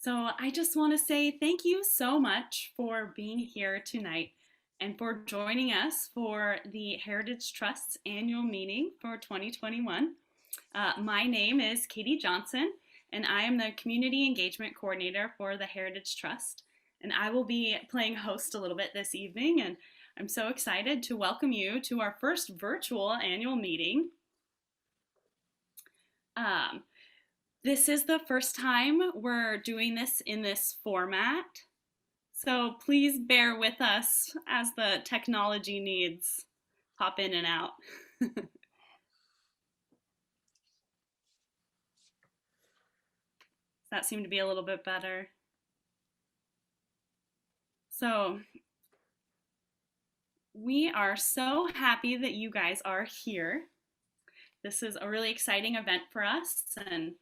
So I just want to say thank you so much for being here tonight and for joining us for the Heritage Trust's annual meeting for 2021. My name is Katie Johnson, and I am the Community Engagement Coordinator for the Heritage Trust. And I will be playing host a little bit this evening, and I'm so excited to welcome you to our first virtual annual meeting. Um, this is the first time we're doing this in this format, so please bear with us as the technology needs pop in and out. That seemed to be a little bit better. So we are so happy that you guys are here. This is a really exciting event for us, and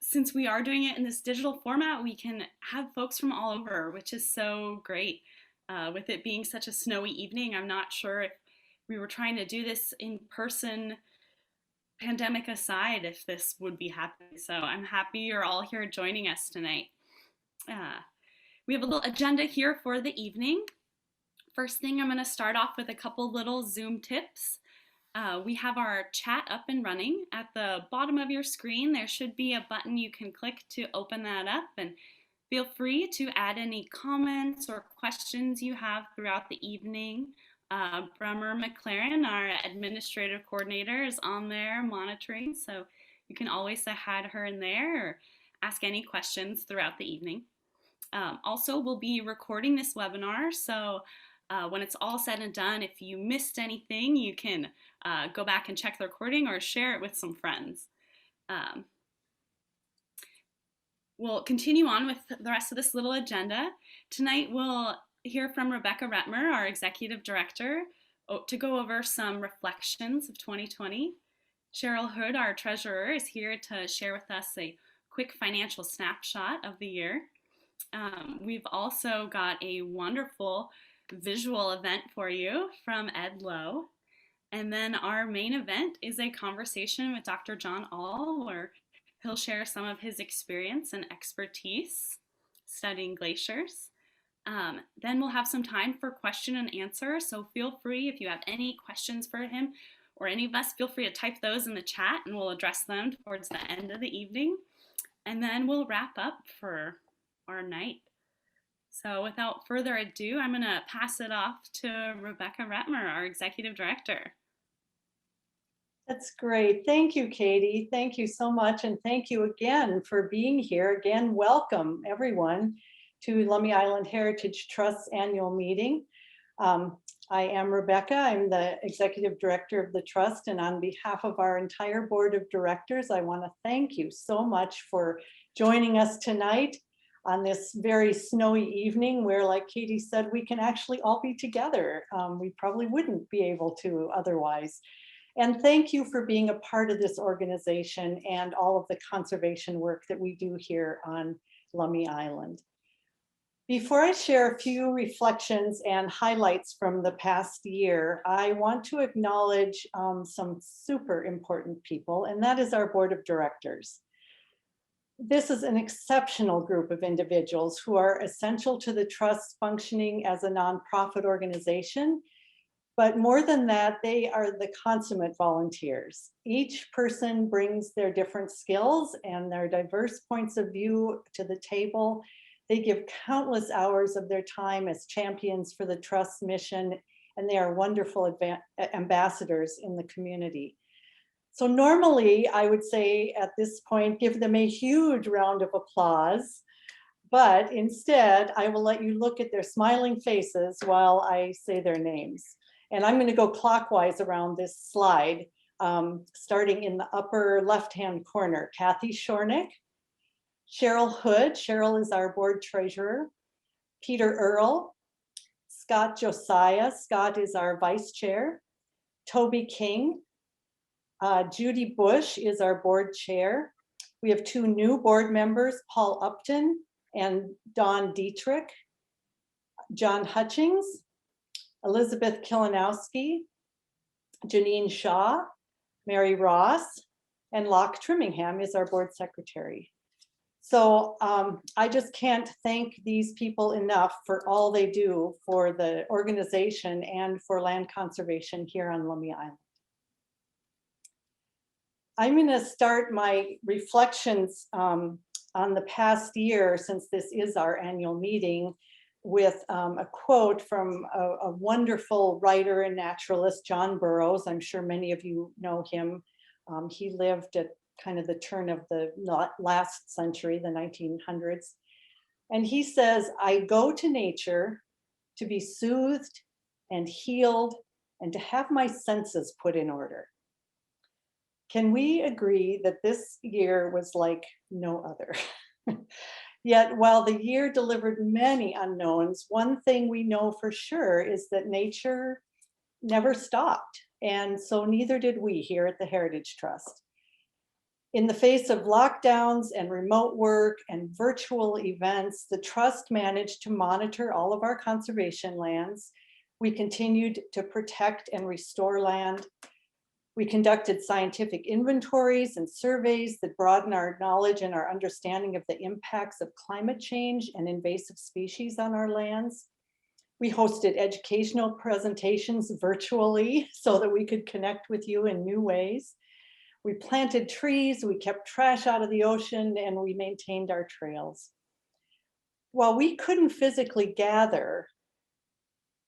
since we are doing it in this digital format, we can have folks from all over, which is so great. With it being such a snowy evening, I'm not sure if we were trying to do this in person, pandemic aside, if this would be happening. So I'm happy you're all here joining us tonight. We have a little agenda here for the evening. First thing, I'm going to start off with a couple little Zoom tips. We have our chat up and running. At the bottom of your screen, there should be a button you can click to open that up, and feel free to add any comments or questions you have throughout the evening. Bremer McLaren, our administrative coordinator, is on there monitoring, so you can always say hi to her in there or ask any questions throughout the evening. Also, we'll be recording this webinar, so when it's all said and done, if you missed anything, you can go back and check the recording or share it with some friends. We'll continue on with the rest of this little agenda. Tonight we'll hear from Rebecca Retmer, our Executive Director, to go over some reflections of 2020. Cheryl Hood, our Treasurer, is here to share with us a quick financial snapshot of the year. We've also got a wonderful visual event for you from Ed Lowe. And then our main event is a conversation with Dr. John All, where he'll share some of his experience and expertise studying glaciers. Then we'll have some time for question and answer, so feel free, if you have any questions for him or any of us, feel free to type those in the chat and we'll address them towards the end of the evening. And then we'll wrap up for our night. So without further ado, I'm going to pass it off to Rebecca Retmer, our Executive Director. That's great. Thank you, Katie. Thank you so much. And thank you again for being here. Again, welcome everyone to Lummi Island Heritage Trust's annual meeting. I am Rebecca. I'm the Executive Director of the Trust. And on behalf of our entire Board of Directors, I want to thank you so much for joining us tonight on this very snowy evening where, like Katie said, we can actually all be together. We probably wouldn't be able to otherwise. And thank you for being a part of this organization and all of the conservation work that we do here on Lummi Island. Before I share a few reflections and highlights from the past year, I want to acknowledge some super important people, and that is our Board of Directors. This is an exceptional group of individuals who are essential to the Trust functioning as a nonprofit organization. But more than that, they are the consummate volunteers. Each person brings their different skills and their diverse points of view to the table. They give countless hours of their time as champions for the Trust's mission, and they are wonderful ambassadors in the community. So normally, I would say at this point, give them a huge round of applause. But instead, I will let you look at their smiling faces while I say their names. And I'm going to go clockwise around this slide, starting in the upper left-hand corner. Kathy Shornick, Cheryl Hood. Cheryl is our Board Treasurer. Peter Earle, Scott Josiah. Scott is our Vice Chair. Toby King. Judy Bush is our Board Chair. We have two new board members, Paul Upton and Don Dietrich. John Hutchings, Elizabeth Kilinowski, Janine Shaw, Mary Ross, and Locke Trimmingham is our Board Secretary. So I just can't thank these people enough for all they do for the organization and for land conservation here on Lummi Island. I'm going to start my reflections on the past year, since this is our annual meeting, with a quote from a wonderful writer and naturalist, John Burroughs. I'm sure many of you know him. He lived at kind of the turn of the last century, the 1900s. And he says, "I go to nature to be soothed and healed and to have my senses put in order." Can we agree that this year was like no other? Yet, while the year delivered many unknowns, one thing we know for sure is that nature never stopped. And so neither did we here at the Heritage Trust. In the face of lockdowns and remote work and virtual events, the Trust managed to monitor all of our conservation lands. We continued to protect and restore land. We conducted scientific inventories and surveys that broaden our knowledge and our understanding of the impacts of climate change and invasive species on our lands. We hosted educational presentations virtually so that we could connect with you in new ways. We planted trees, we kept trash out of the ocean, and we maintained our trails. While we couldn't physically gather,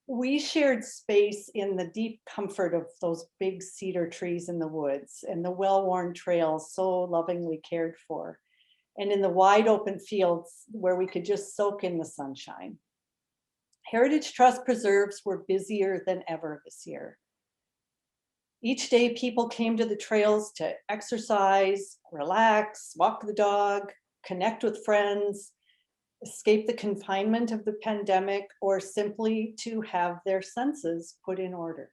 we shared space in the deep comfort of those big cedar trees in the woods and the well-worn trails so lovingly cared for, and in the wide open fields where we could just soak in the sunshine. Heritage Trust preserves were busier than ever this year. Each day, people came to the trails to exercise, relax, walk the dog, connect with friends, escape the confinement of the pandemic, or simply to have their senses put in order.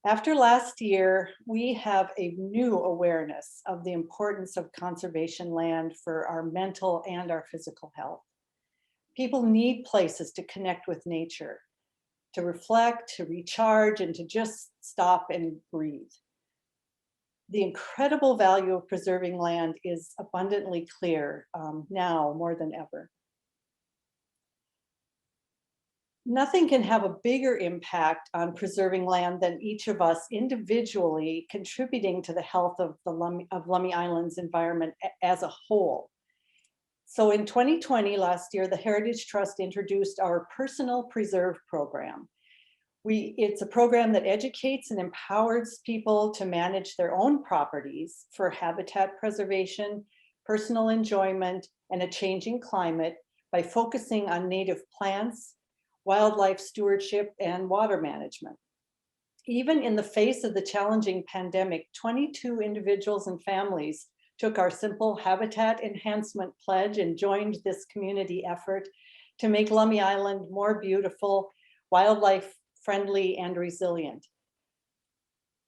After last year, we have a new awareness of the importance of conservation land for our mental and our physical health. People need places to connect with nature, to reflect, to recharge, and to just stop and breathe. The incredible value of preserving land is abundantly clear now more than ever. Nothing can have a bigger impact on preserving land than each of us individually contributing to the health of Lummi Island's environment as a whole. So in 2020, last year, the Heritage Trust introduced our Personal Preserve Program. It's a program that educates and empowers people to manage their own properties for habitat preservation, personal enjoyment, and a changing climate by focusing on native plants, wildlife stewardship, and water management. Even in the face of the challenging pandemic, 22 individuals and families took our simple habitat enhancement pledge and joined this community effort to make Lummi Island more beautiful, wildlife friendly, and resilient.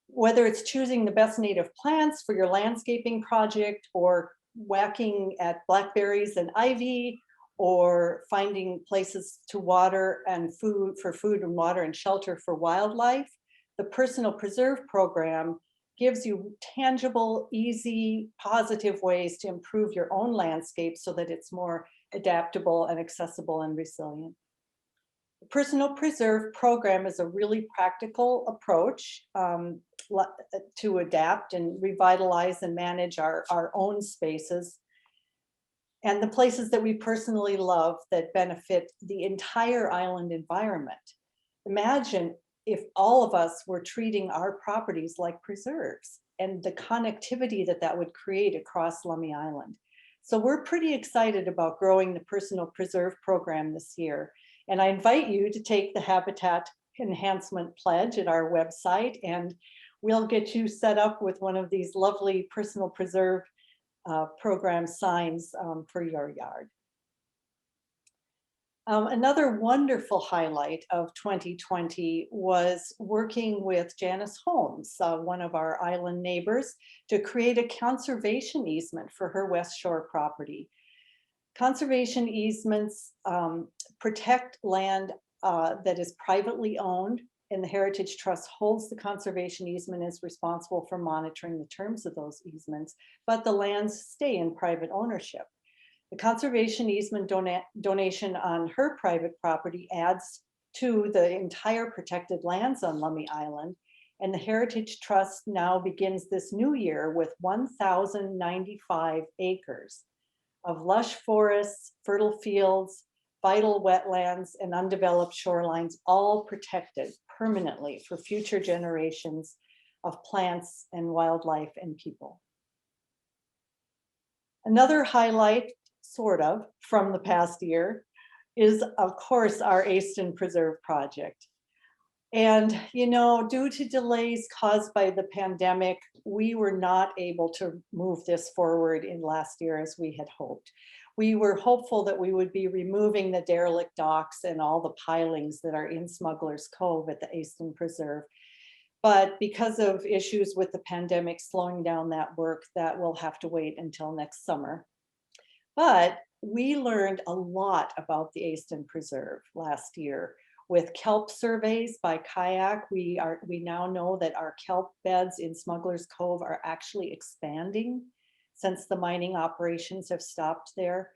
Whether it's choosing the best native plants for your landscaping project, or whacking at blackberries and ivy, or finding places to water and food and water and shelter for wildlife, the Personal Preserve Program gives you tangible, easy, positive ways to improve your own landscape so that it's more adaptable and accessible and resilient. The Personal Preserve Program is a really practical approach to adapt and revitalize and manage our own spaces and the places that we personally love that benefit the entire island environment. Imagine if all of us were treating our properties like preserves, and the connectivity that that would create across Lummi Island. So we're pretty excited about growing the Personal Preserve Program this year. And I invite you to take the Habitat Enhancement Pledge at our website, and we'll get you set up with one of these lovely Personal Preserve Program signs for your yard. Another wonderful highlight of 2020 was working with Janice Holmes, one of our island neighbors, to create a conservation easement for her West Shore property. Conservation easements protect land that is privately owned and the Heritage Trust holds the conservation easement, is responsible for monitoring the terms of those easements, but the lands stay in private ownership. The conservation easement donation on her private property adds to the entire protected lands on Lummi Island, and the Heritage Trust now begins this new year with 1,095 acres of lush forests, fertile fields, vital wetlands, and undeveloped shorelines, all protected permanently for future generations of plants and wildlife and people. Another highlight, sort of, from the past year is, of course, our Aston Preserve project. And, you know, due to delays caused by the pandemic, we were not able to move this forward in last year as we had hoped. We were hopeful that we would be removing the derelict docks and all the pilings that are in Smuggler's Cove at the Aston Preserve. But because of issues with the pandemic slowing down that work, that will have to wait until next summer. But we learned a lot about the Aston Preserve last year. With kelp surveys by kayak, we now know that our kelp beds in Smuggler's Cove are actually expanding since the mining operations have stopped there.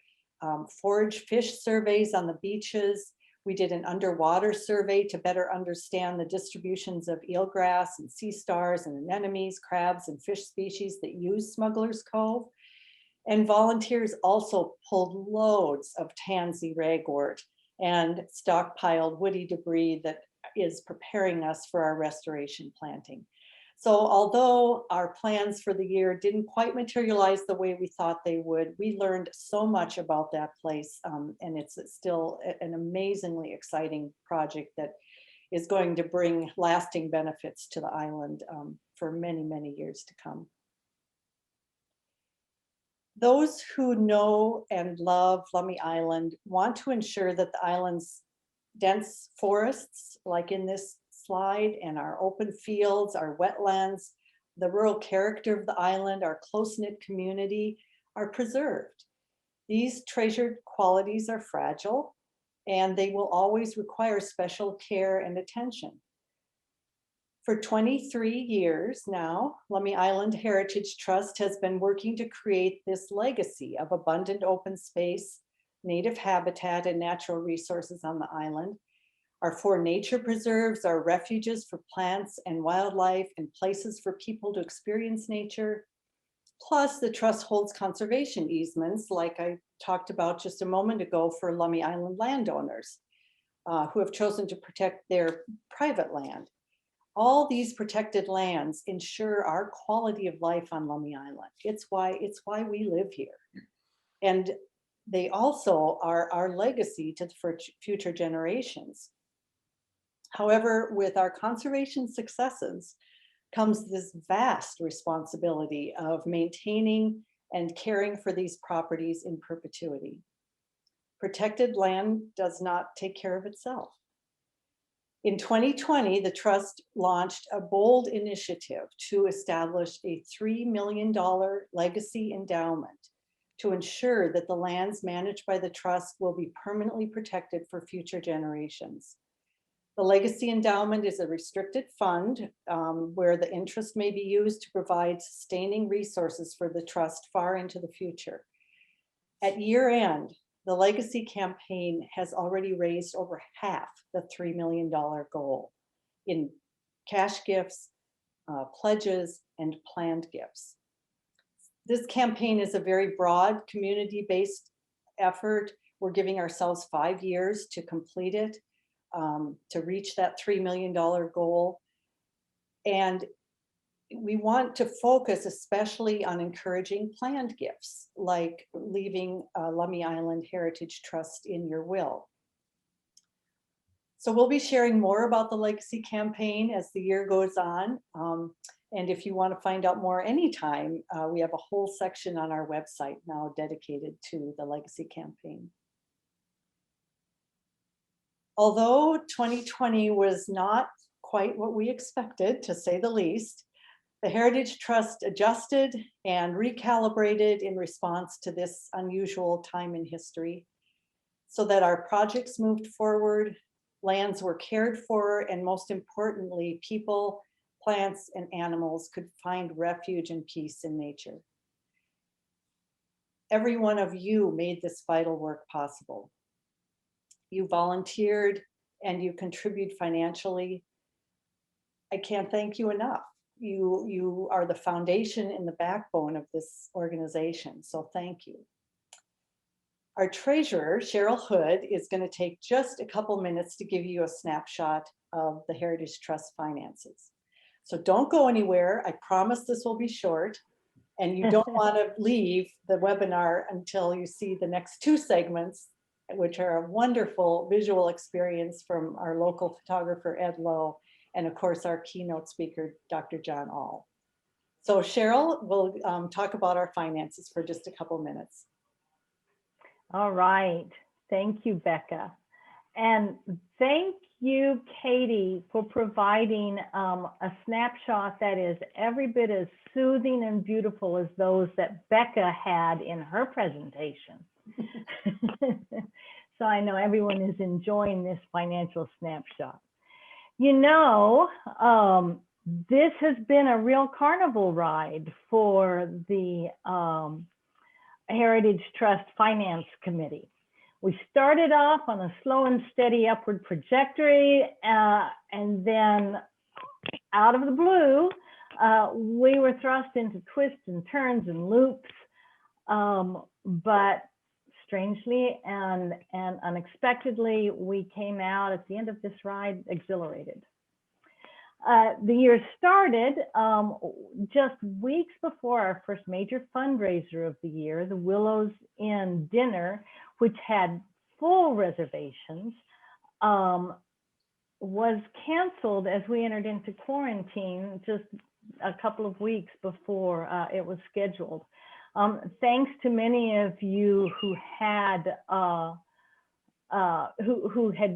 Forage fish surveys on the beaches. We did an underwater survey to better understand the distributions of eelgrass and sea stars and anemones, crabs, and fish species that use Smuggler's Cove. And volunteers also pulled loads of tansy ragwort and stockpiled woody debris that is preparing us for our restoration planting. So although our plans for the year didn't quite materialize the way we thought they would, we learned so much about that place, and it's still an amazingly exciting project that is going to bring lasting benefits to the island for many, many years to come. Those who know and love Lummi Island want to ensure that the island's dense forests, like in this slide, and our open fields, our wetlands, the rural character of the island, our close-knit community are preserved. These treasured qualities are fragile, and they will always require special care and attention. For 23 years now, Lummi Island Heritage Trust has been working to create this legacy of abundant open space, native habitat, and natural resources on the island. Our 4 nature preserves are refuges for plants and wildlife and places for people to experience nature. Plus, the trust holds conservation easements, like I talked about just a moment ago, for Lummi Island landowners who have chosen to protect their private land. All these protected lands ensure our quality of life on Lummi Island. It's why we live here. And they also are our legacy to the future generations. However, with our conservation successes comes this vast responsibility of maintaining and caring for these properties in perpetuity. Protected land does not take care of itself. In 2020, the Trust launched a bold initiative to establish a $3 million legacy endowment to ensure that the lands managed by the Trust will be permanently protected for future generations. The Legacy Endowment is a restricted fund where the interest may be used to provide sustaining resources for the Trust far into the future. At year end, the Legacy campaign has already raised over half the $3 million goal in cash gifts, pledges, and planned gifts. This campaign is a very broad community-based effort. We're giving ourselves 5 years to complete it, to reach that $3 million goal. And we want to focus especially on encouraging planned gifts, like leaving Lummi Island Heritage Trust in your will. So we'll be sharing more about the Legacy campaign as the year goes on. And if you want to find out more anytime, we have a whole section on our website now dedicated to the Legacy campaign. Although 2020 was not quite what we expected, to say the least, the Heritage Trust adjusted and recalibrated in response to this unusual time in history so that our projects moved forward, lands were cared for, and most importantly, people, plants, and animals could find refuge and peace in nature. Every one of you made this vital work possible. You volunteered and you contribute financially. I can't thank you enough. You are the foundation and the backbone of this organization, so thank you. Our treasurer, Cheryl Hood, is going to take just a couple minutes to give you a snapshot of the Heritage Trust finances. So don't go anywhere. I promise this will be short, and you don't want to leave the webinar until you see the next two segments, which are a wonderful visual experience from our local photographer, Ed Lowe, and of course, our keynote speaker, Dr. John Ahl. So Cheryl will talk about our finances for just a couple minutes. All right. Thank you, Becca. And thank you, Katie, for providing a snapshot that is every bit as soothing and beautiful as those that Becca had in her presentation. So I know everyone is enjoying this financial snapshot. You know, this has been a real carnival ride for the Heritage Trust Finance Committee. We started off on a slow and steady upward trajectory, and then out of the blue, we were thrust into twists and turns and loops, but strangely and unexpectedly, we came out at the end of this ride exhilarated. The year started just weeks before our first major fundraiser of the year, the Willows Inn dinner, which had full reservations, was canceled as we entered into quarantine just a couple of weeks before it was scheduled. Thanks to many of you who had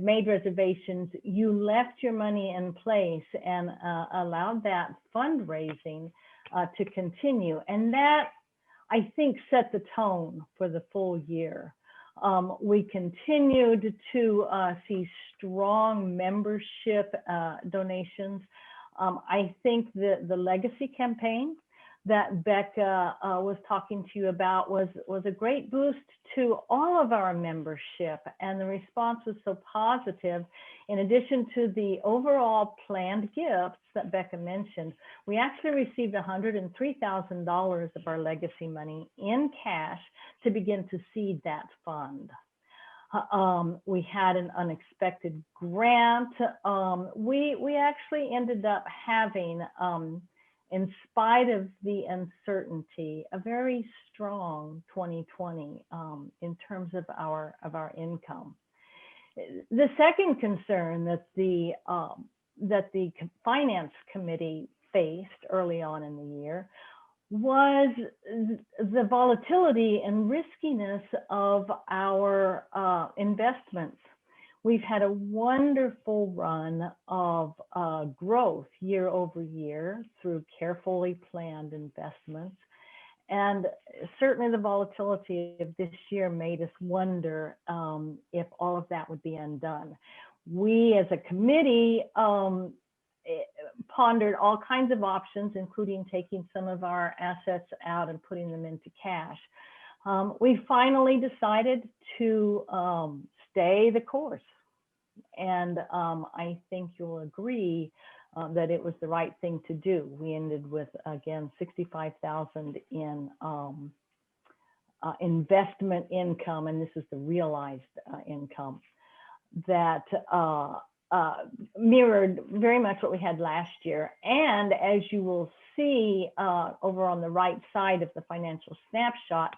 made reservations, you left your money in place and allowed that fundraising to continue. And that, I think, set the tone for the full year. We continued to see strong membership donations. I think the legacy campaign that Becca was talking to you about was a great boost to all of our membership, and the response was so positive. In addition to the overall planned gifts that Becca mentioned, we actually received $103,000 of our legacy money in cash to begin to seed that fund. We had an unexpected grant. We actually ended up having, in spite of the uncertainty, a very strong 2020 in terms of our income. The second concern that the Finance Committee faced early on in the year was the volatility and riskiness of our investments. We've had a wonderful run of growth year over year through carefully planned investments. And certainly the volatility of this year made us wonder if all of that would be undone. We as a committee pondered all kinds of options, including taking some of our assets out and putting them into cash. We finally decided to stay the course. And I think you'll agree that it was the right thing to do. We ended with, again, $65,000 in investment income, and this is the realized income that mirrored very much what we had last year. And as you will see over on the right side of the financial snapshot,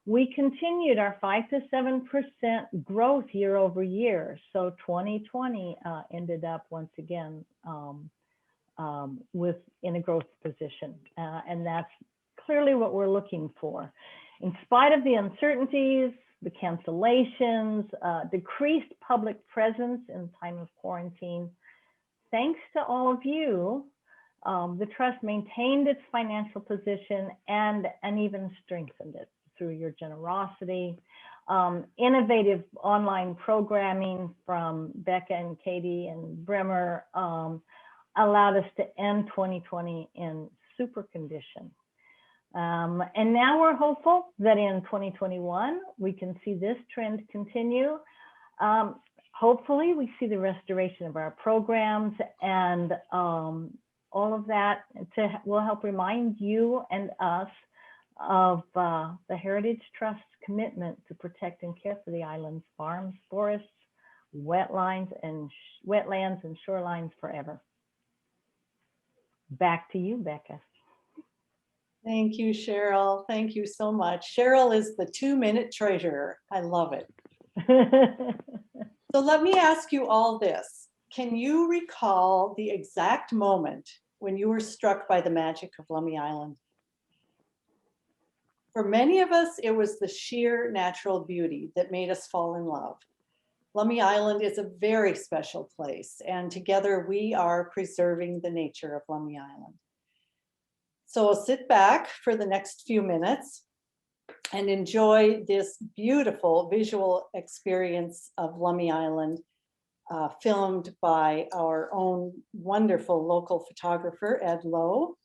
we continued our 5 to 7% growth year over year. So 2020 ended up once again in a growth position. And that's clearly what we're looking for. In spite of the uncertainties, the cancellations, decreased public presence in time of quarantine, thanks to all of you, the trust maintained its financial position and even strengthened it through your generosity. innovative online programming from Becca and Katie and Bremer allowed us to end 2020 in super condition. And now we're hopeful that in 2021, we can see this trend continue. Hopefully we see the restoration of our programs, and all of that will help remind you and us of the Heritage Trust's commitment to protect and care for the island's farms, forests, wetlands and shorelines forever. Back to you, Becca. Thank you, Cheryl. Thank you so much. Cheryl is the 2-minute treasurer. I love it. So let me ask you all this. Can you recall the exact moment when you were struck by the magic of Lummi Island? For many of us, it was the sheer natural beauty that made us fall in love. Lummi Island is a very special place, and together we are preserving the nature of Lummi Island. So sit back for the next few minutes and enjoy this beautiful visual experience of Lummi Island, filmed by our own wonderful local photographer, Ed Lowe.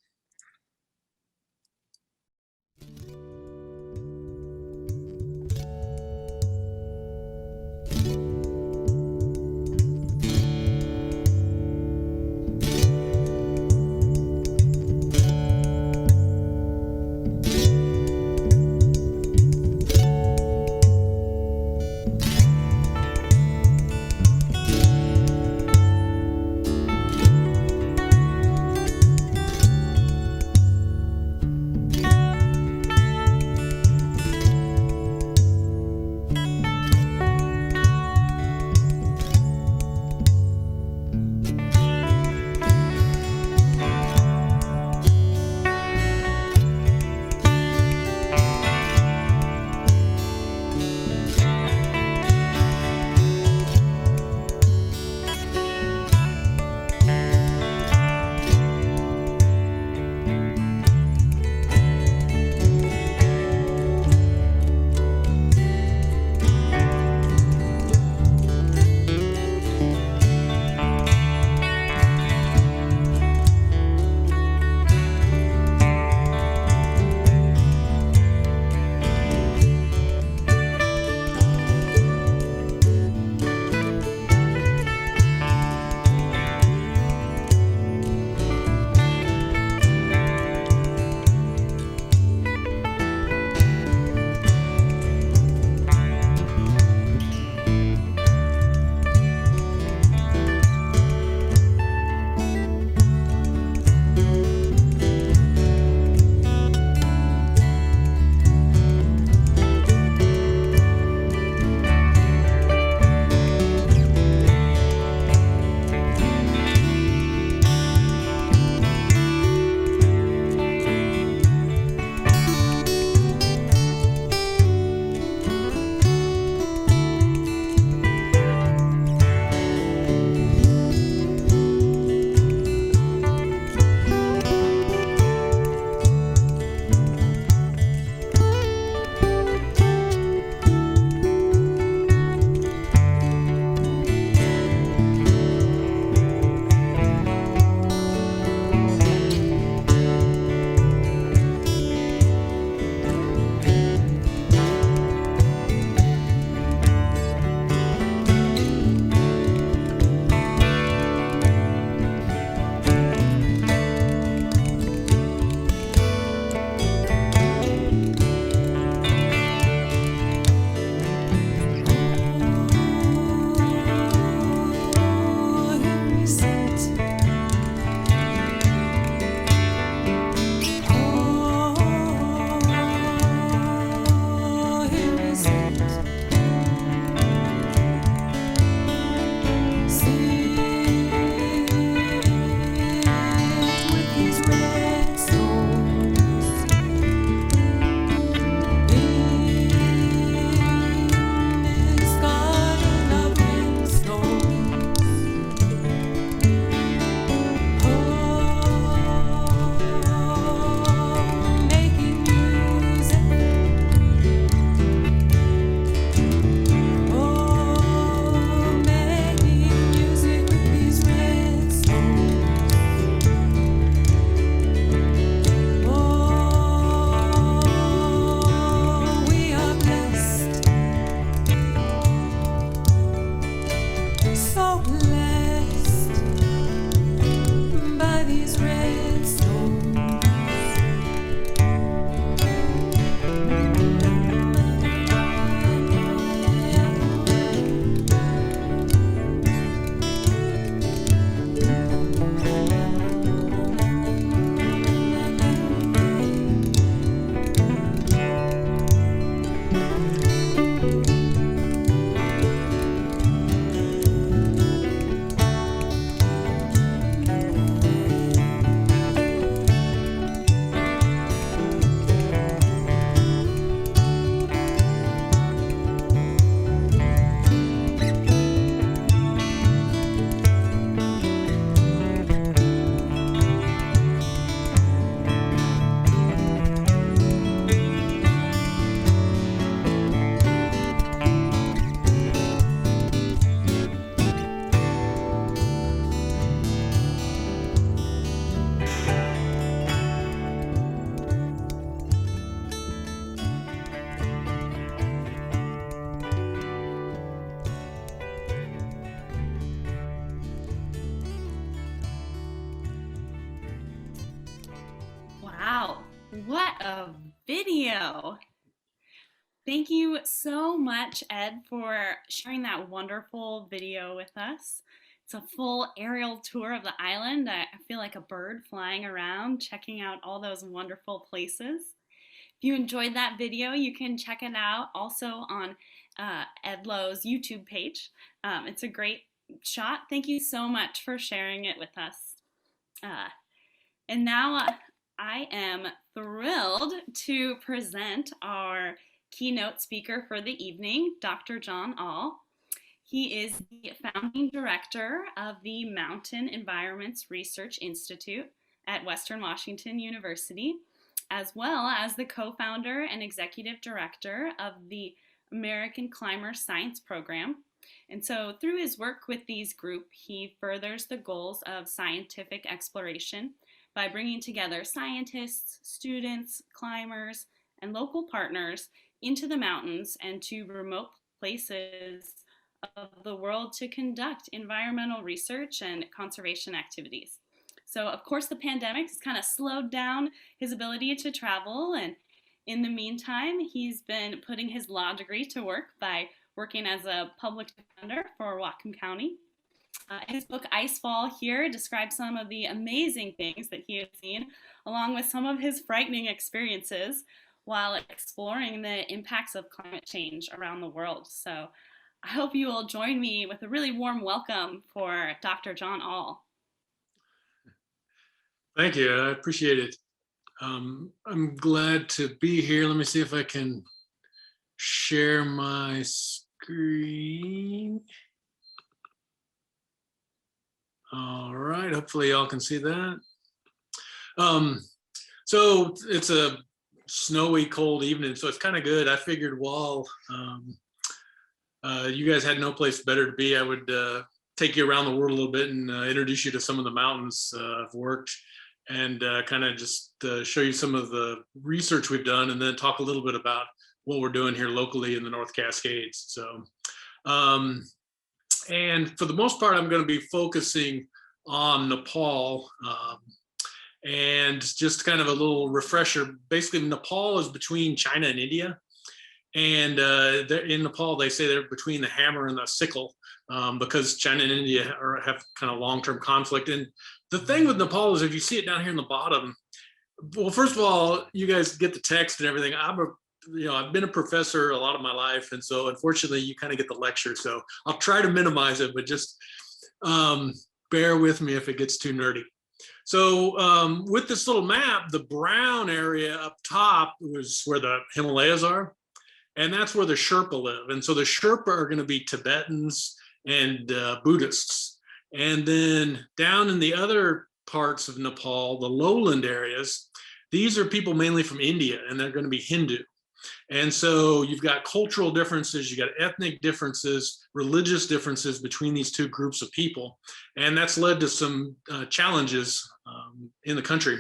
video. Thank you so much, Ed, for sharing that wonderful video with us. It's a full aerial tour of the island. I feel like a bird flying around, checking out all those wonderful places. If you enjoyed that video, you can check it out also on Ed Lowe's YouTube page. It's a great shot. Thank you so much for sharing it with us. And now I am thrilled to present our keynote speaker for the evening, Dr. John All. He is the founding director of the Mountain Environments Research Institute at Western Washington University, as well as the co-founder and executive director of the American Climber Science Program. And so through his work with these groups, he furthers the goals of scientific exploration by bringing together scientists, students, climbers, and local partners into the mountains and to remote places of the world to conduct environmental research and conservation activities. So of course the pandemic has kind of slowed down his ability to travel, and in the meantime he's been putting his law degree to work by working as a public defender for Whatcom County. His book Icefall here describes some of the amazing things that he has seen, along with some of his frightening experiences while exploring the impacts of climate change around the world. So I hope you will join me with a really warm welcome for Dr. John All. Thank you, I appreciate it. I'm glad to be here. Let me see if I can share my screen. All right, hopefully y'all can see that. So it's a snowy, cold evening, so it's kind of good. I figured while you guys had no place better to be, I would take you around the world a little bit and introduce you to some of the mountains I've worked, and kind of just show you some of the research we've done, and then talk a little bit about what we're doing here locally in the North Cascades. So, and for the most part, I'm going to be focusing on Nepal. And just kind of a little refresher, basically Nepal is between China and India. And in Nepal, they say they're between the hammer and the sickle, because China and India have kind of long-term conflict. And the thing with Nepal is, if you see it down here in the bottom, well, first of all, you guys get the text and everything. I've been a professor a lot of my life, and so unfortunately you kind of get the lecture. So I'll try to minimize it, but just bear with me if it gets too nerdy. So with this little map, the brown area up top was where the Himalayas are, and that's where the Sherpa live. And so the Sherpa are going to be Tibetans and Buddhists. And then down in the other parts of Nepal, the lowland areas, these are people mainly from India, and they're going to be Hindu. And so you've got cultural differences, you got ethnic differences, religious differences between these two groups of people. And that's led to some challenges in the country.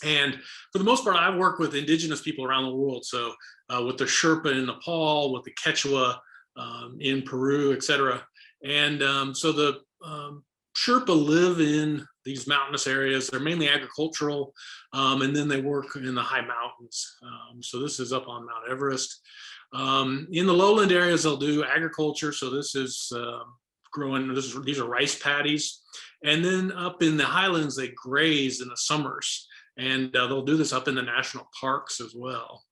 And for the most part, I've worked with indigenous people around the world. So with the Sherpa in Nepal, with the Quechua in Peru, et cetera. And so the Sherpa live in these mountainous areas. They're mainly agricultural, and then they work in the high mountains. So this is up on Mount Everest. In the lowland areas, they'll do agriculture. So this is growing, these are rice paddies. And then up in the highlands, they graze in the summers. And they'll do this up in the national parks as well.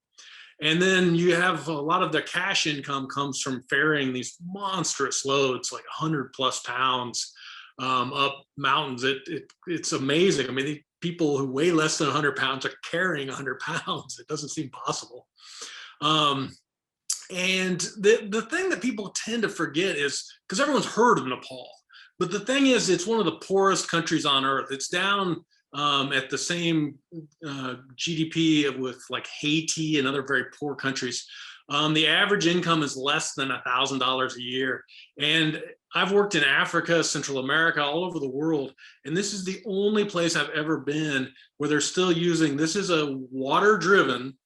And then you have a lot of their cash income comes from ferrying these monstrous loads, like 100+ pounds, up mountains. It's amazing. I mean, the people who weigh less than 100 pounds are carrying 100 pounds. It doesn't seem possible. And the thing that people tend to forget is, because everyone's heard of Nepal, but the thing is, it's one of the poorest countries on earth. It's down at the same GDP with like Haiti and other very poor countries. The average income is less than $1,000 a year. And I've worked in Africa, Central America, all over the world. And this is the only place I've ever been where they're still using, this is a water-driven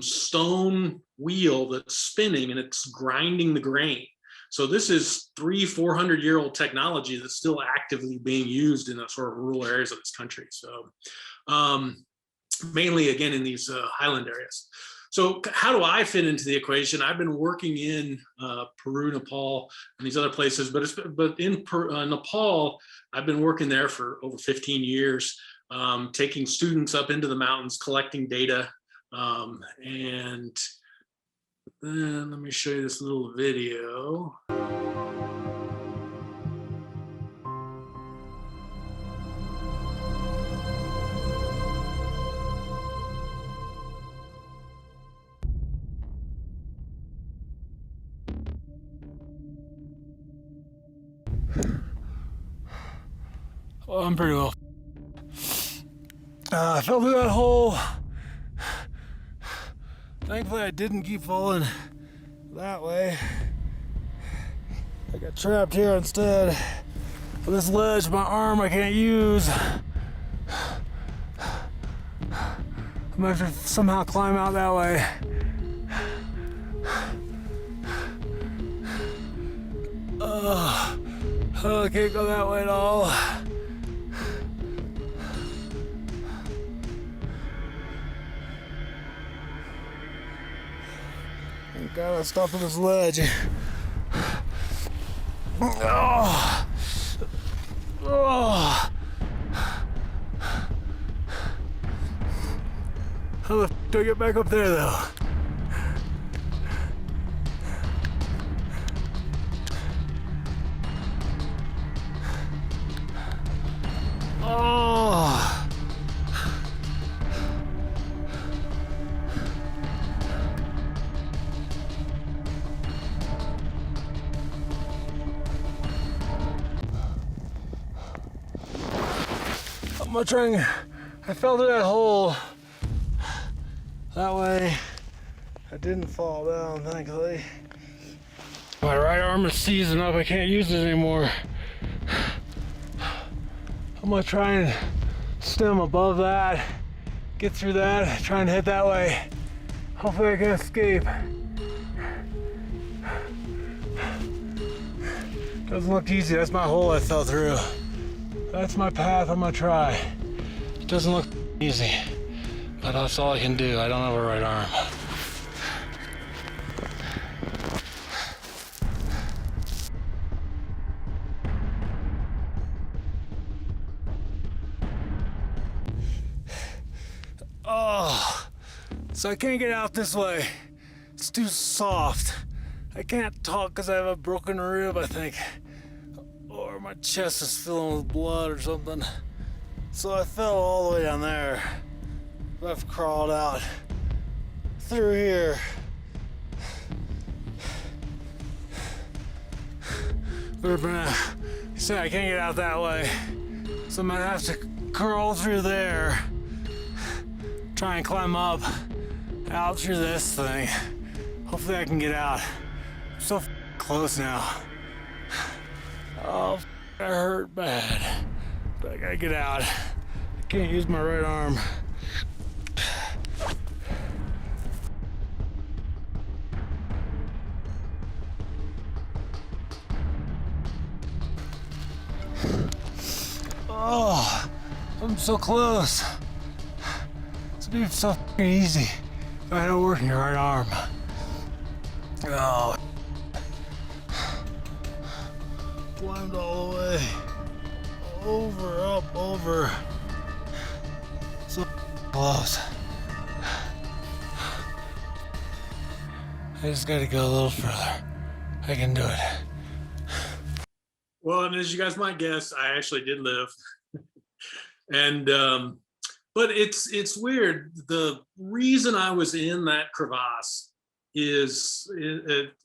stone wheel that's spinning and it's grinding the grain. So this is 300-400-year-old technology that's still actively being used in the sort of rural areas of this country. So mainly, again, in these highland areas. So how do I fit into the equation? I've been working in Peru, Nepal, and these other places, but in Nepal, I've been working there for over 15 years, taking students up into the mountains, collecting data, and then let me show you this little video. Well, I'm pretty well. I fell through that hole. Thankfully, I didn't keep falling that way. I got trapped here instead. With this ledge, my arm I can't use. I'm gonna have to somehow climb out that way. Oh, I can't go that way at all. Thank God I stopped at this ledge. Oh. Oh. How the f do I get back up there though? Oh. I'm gonna try and, I fell through that hole. That way, I didn't fall down, thankfully. My right arm is seizing up, I can't use it anymore. I'm gonna try and stem above that, get through that, try and hit that way. Hopefully I can escape. Doesn't look easy, that's my hole I fell through. That's my path, I'm gonna try. It doesn't look easy, but that's all I can do. I don't have a right arm. Oh, so I can't get out this way. It's too soft. I can't talk because I have a broken rib, I think. Or my chest is filling with blood or something. So I fell all the way down there. I've crawled out through here. You say I can't get out that way. So I'm gonna have to crawl through there. Try and climb up, out through this thing. Hopefully I can get out. I'm so close now. Oh, I hurt bad. But I gotta get out. I can't use my right arm. Oh, I'm so close. This would be so easy if I had a working right arm. Oh. Climbed all the way. Over, up, over. So close. I just gotta go a little further. I can do it. Well, and as you guys might guess, I actually did live. And but it's weird. The reason I was in that crevasse is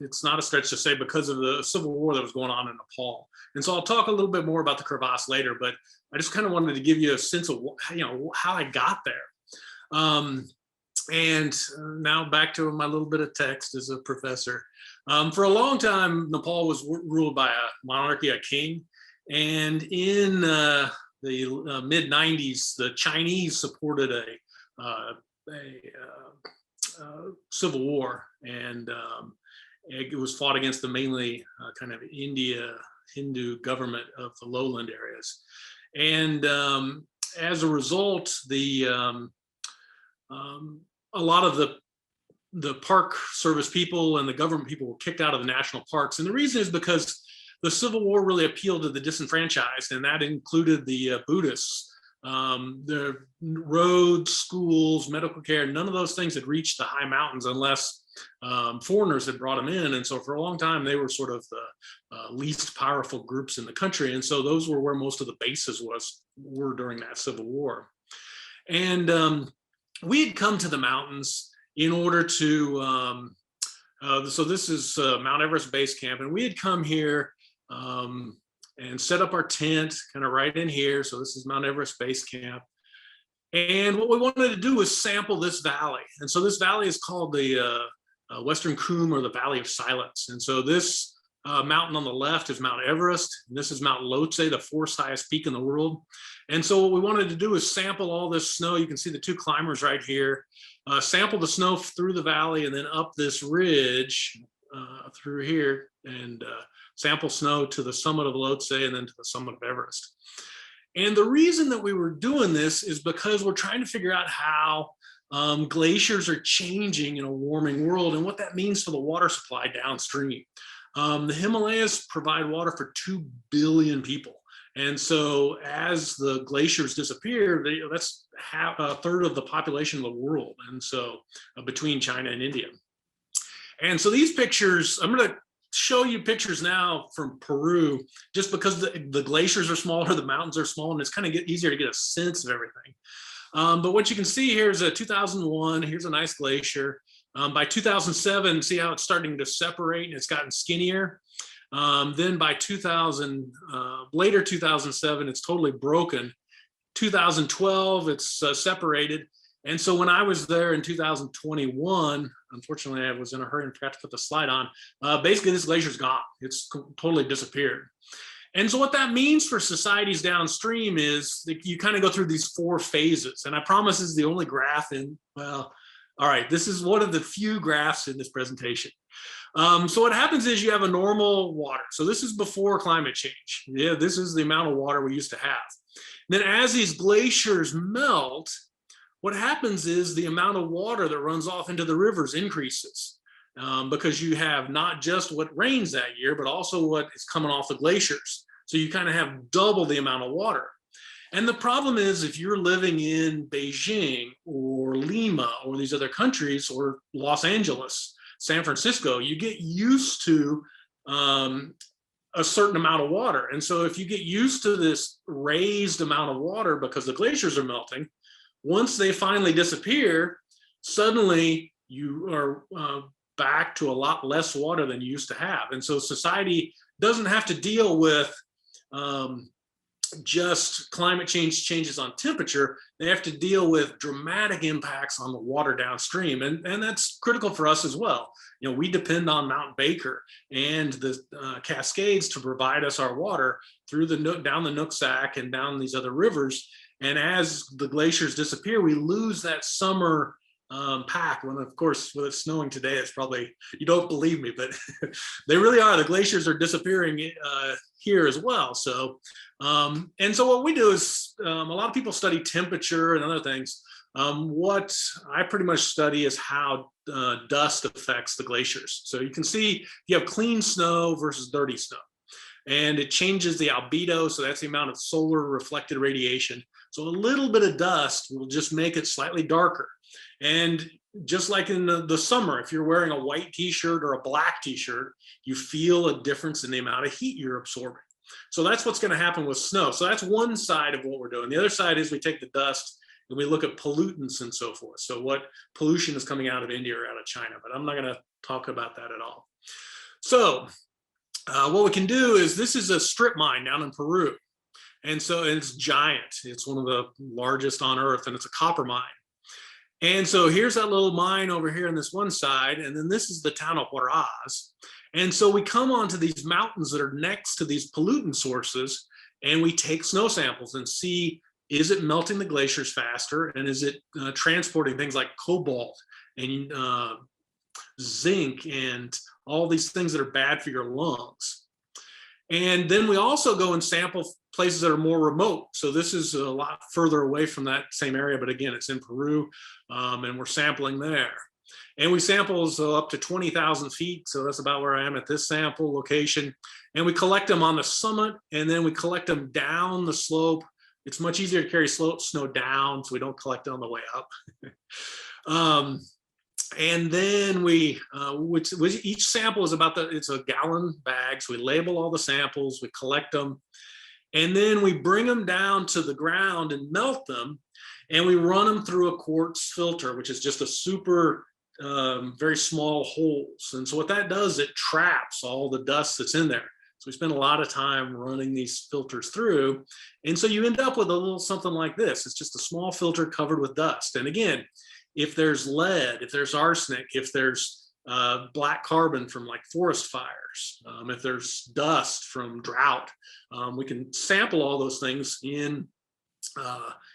it's not a stretch to say because of the civil war that was going on in Nepal. And so I'll talk a little bit more about the crevasse later, but I just kind of wanted to give you a sense of how I got there. And now back to my little bit of text as a professor. For a long time, Nepal was ruled by a monarchy, a king. And in the mid 90s, the Chinese supported a civil war, and it was fought against the mainly kind of Hindu government of the lowland areas. And as a result, a lot of the the Park Service people and the government people were kicked out of the national parks. And the reason is because the Civil War really appealed to the disenfranchised, and that included the Buddhists. The roads, schools, medical care, none of those things had reached the high mountains unless foreigners had brought them in. And so for a long time, they were sort of the least powerful groups in the country. And so those were where most of the bases were during that Civil War. And we had come to the mountains in order to, so this is Mount Everest Base Camp, and we had come here and set up our tent kind of right in here. So this is Mount Everest Base Camp. And what we wanted to do was sample this valley. And so this valley is called the Western Coombe, or the Valley of Silence. And so this mountain on the left is Mount Everest, and this is Mount Lhotse, the fourth highest peak in the world. And so what we wanted to do is sample all this snow. You can see the two climbers right here, sample the snow through the valley and then up this ridge through here, and sample snow to the summit of Lhotse and then to the summit of Everest. And the reason that we were doing this is because we're trying to figure out how glaciers are changing in a warming world and what that means for the water supply downstream. The Himalayas provide water for 2 billion people. And so as the glaciers disappear, that's a third of the population of the world. And so between China and India. And so these pictures, I'm going to show you pictures now from Peru, just because the glaciers are smaller, the mountains are small, and it's kind of easier to get a sense of everything. But what you can see here is a 2001, here's a nice glacier. By 2007, see how it's starting to separate and it's gotten skinnier. Then by later 2007, it's totally broken. 2012, it's separated. And so when I was there in 2021, unfortunately, I was in a hurry and forgot to put the slide on. Basically, this glacier's gone. It's totally disappeared. And so what that means for societies downstream is that you kind of go through these 4 phases. And I promise this is the only graph in, well, all right, this is one of the few graphs in this presentation. So what happens is you have a normal water. So this is before climate change. Yeah, this is the amount of water we used to have. And then as these glaciers melt, what happens is the amount of water that runs off into the rivers increases because you have not just what rains that year, but also what is coming off the glaciers. So you kind of have double the amount of water. And the problem is, if you're living in Beijing or Lima or these other countries, or Los Angeles, San Francisco, you get used to a certain amount of water. And so if you get used to this raised amount of water because the glaciers are melting, once they finally disappear, suddenly you are back to a lot less water than you used to have. And so society doesn't have to deal with just climate change changes on temperature. They have to deal with dramatic impacts on the water downstream. And that's critical for us as well. You know, we depend on Mount Baker and the Cascades to provide us our water through down the Nooksack and down these other rivers. And as the glaciers disappear, we lose that summer pack. When, of course, with it snowing today, it's probably, you don't believe me, but they really are. The glaciers are disappearing here as well. So, and so what we do is a lot of people study temperature and other things. What I pretty much study is how dust affects the glaciers. So you can see you have clean snow versus dirty snow, and it changes the albedo. So that's the amount of solar reflected radiation. So a little bit of dust will just make it slightly darker. And just like in the summer, if you're wearing a white t-shirt or a black t-shirt, you feel a difference in the amount of heat you're absorbing. So that's what's going to happen with snow. So that's one side of what we're doing. The other side is we take the dust and we look at pollutants and so forth. So what pollution is coming out of India or out of China, but I'm not going to talk about that at all. So what we can do is, this is a strip mine down in Peru. And so it's giant. It's one of the largest on earth, and it's a copper mine. And so here's that little mine over here on this one side, and then this is the town of Huaraz. And so we come onto these mountains that are next to these pollutant sources, and we take snow samples and see, is it melting the glaciers faster, and is it transporting things like cobalt and zinc and all these things that are bad for your lungs. And then we also go and sample places that are more remote. So this is a lot further away from that same area, but again, it's in Peru, and we're sampling there. And we sample up to 20,000 feet. So that's about where I am at this sample location. And we collect them on the summit, and then we collect them down the slope. It's much easier to carry snow down, so we don't collect it on the way up. And then which each sample is it's a gallon bag. So we label all the samples, we collect them, and then we bring them down to the ground and melt them. And we run them through a quartz filter, which is just a super, very small holes. And so what that does, it traps all the dust that's in there. So we spend a lot of time running these filters through. And so you end up with a little something like this. It's just a small filter covered with dust. And again, if there's lead, if there's arsenic, if there's black carbon from like forest fires, if there's dust from drought, we can sample all those things in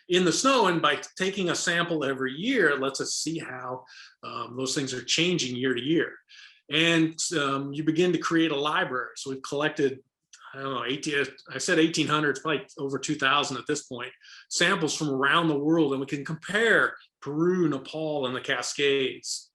the snow. And by taking a sample every year, it lets us see how those things are changing year to year. And you begin to create a library. So we've collected, I don't know, I said 1,800, it's probably over 2,000 at this point, samples from around the world. And we can compare Peru, Nepal, and the Cascades.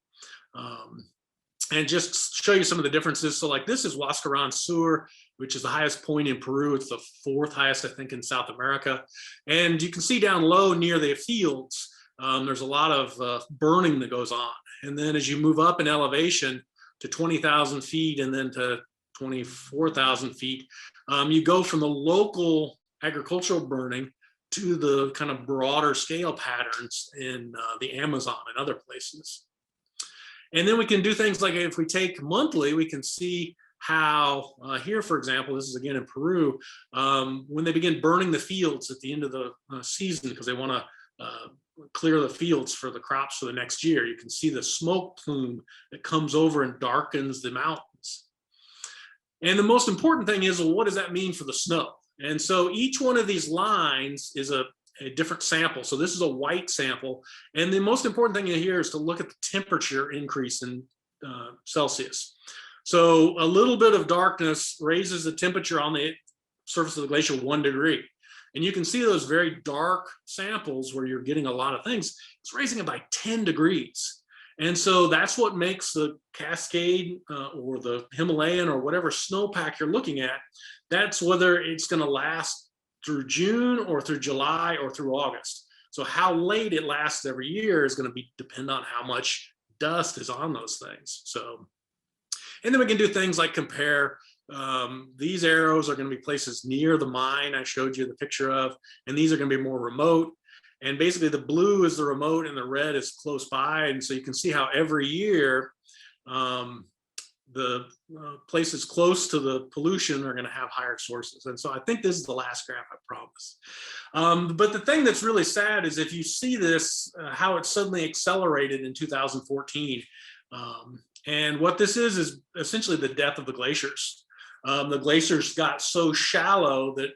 And just show you some of the differences. So like this is Huascarán Sur, which is the highest point in Peru. It's the 4th highest, I think, in South America. And you can see down low near the fields, there's a lot of burning that goes on. And then as you move up in elevation to 20,000 feet and then to 24,000 feet, you go from the local agricultural burning to the kind of broader scale patterns in the Amazon and other places. And then we can do things like if we take monthly, we can see how here, for example, this is again in Peru, when they begin burning the fields at the end of the season because they want to clear the fields for the crops for the next year, you can see the smoke plume that comes over and darkens the mountains. And the most important thing is, well, what does that mean for the snow? And so each one of these lines is a different sample. So this is a white sample. And the most important thing here is to look at the temperature increase in Celsius. So a little bit of darkness raises the temperature on the surface of the glacier 1 degree. And you can see those very dark samples where you're getting a lot of things, it's raising it by 10 degrees. And so that's what makes the Cascade or the Himalayan or whatever snowpack you're looking at, that's whether it's going to last through June or through July or through August. So how late it lasts every year is going to depend on how much dust is on those things. So, and then we can do things like compare. These arrows are going to be places near the mine I showed you the picture of, and these are going to be more remote. And basically the blue is the remote and the red is close by. And so you can see how every year the places close to the pollution are going to have higher sources. And so I think this is the last graph, I promise. But the thing that's really sad is if you see this, how it suddenly accelerated in 2014. And what this is essentially the death of the glaciers. The glaciers got so shallow that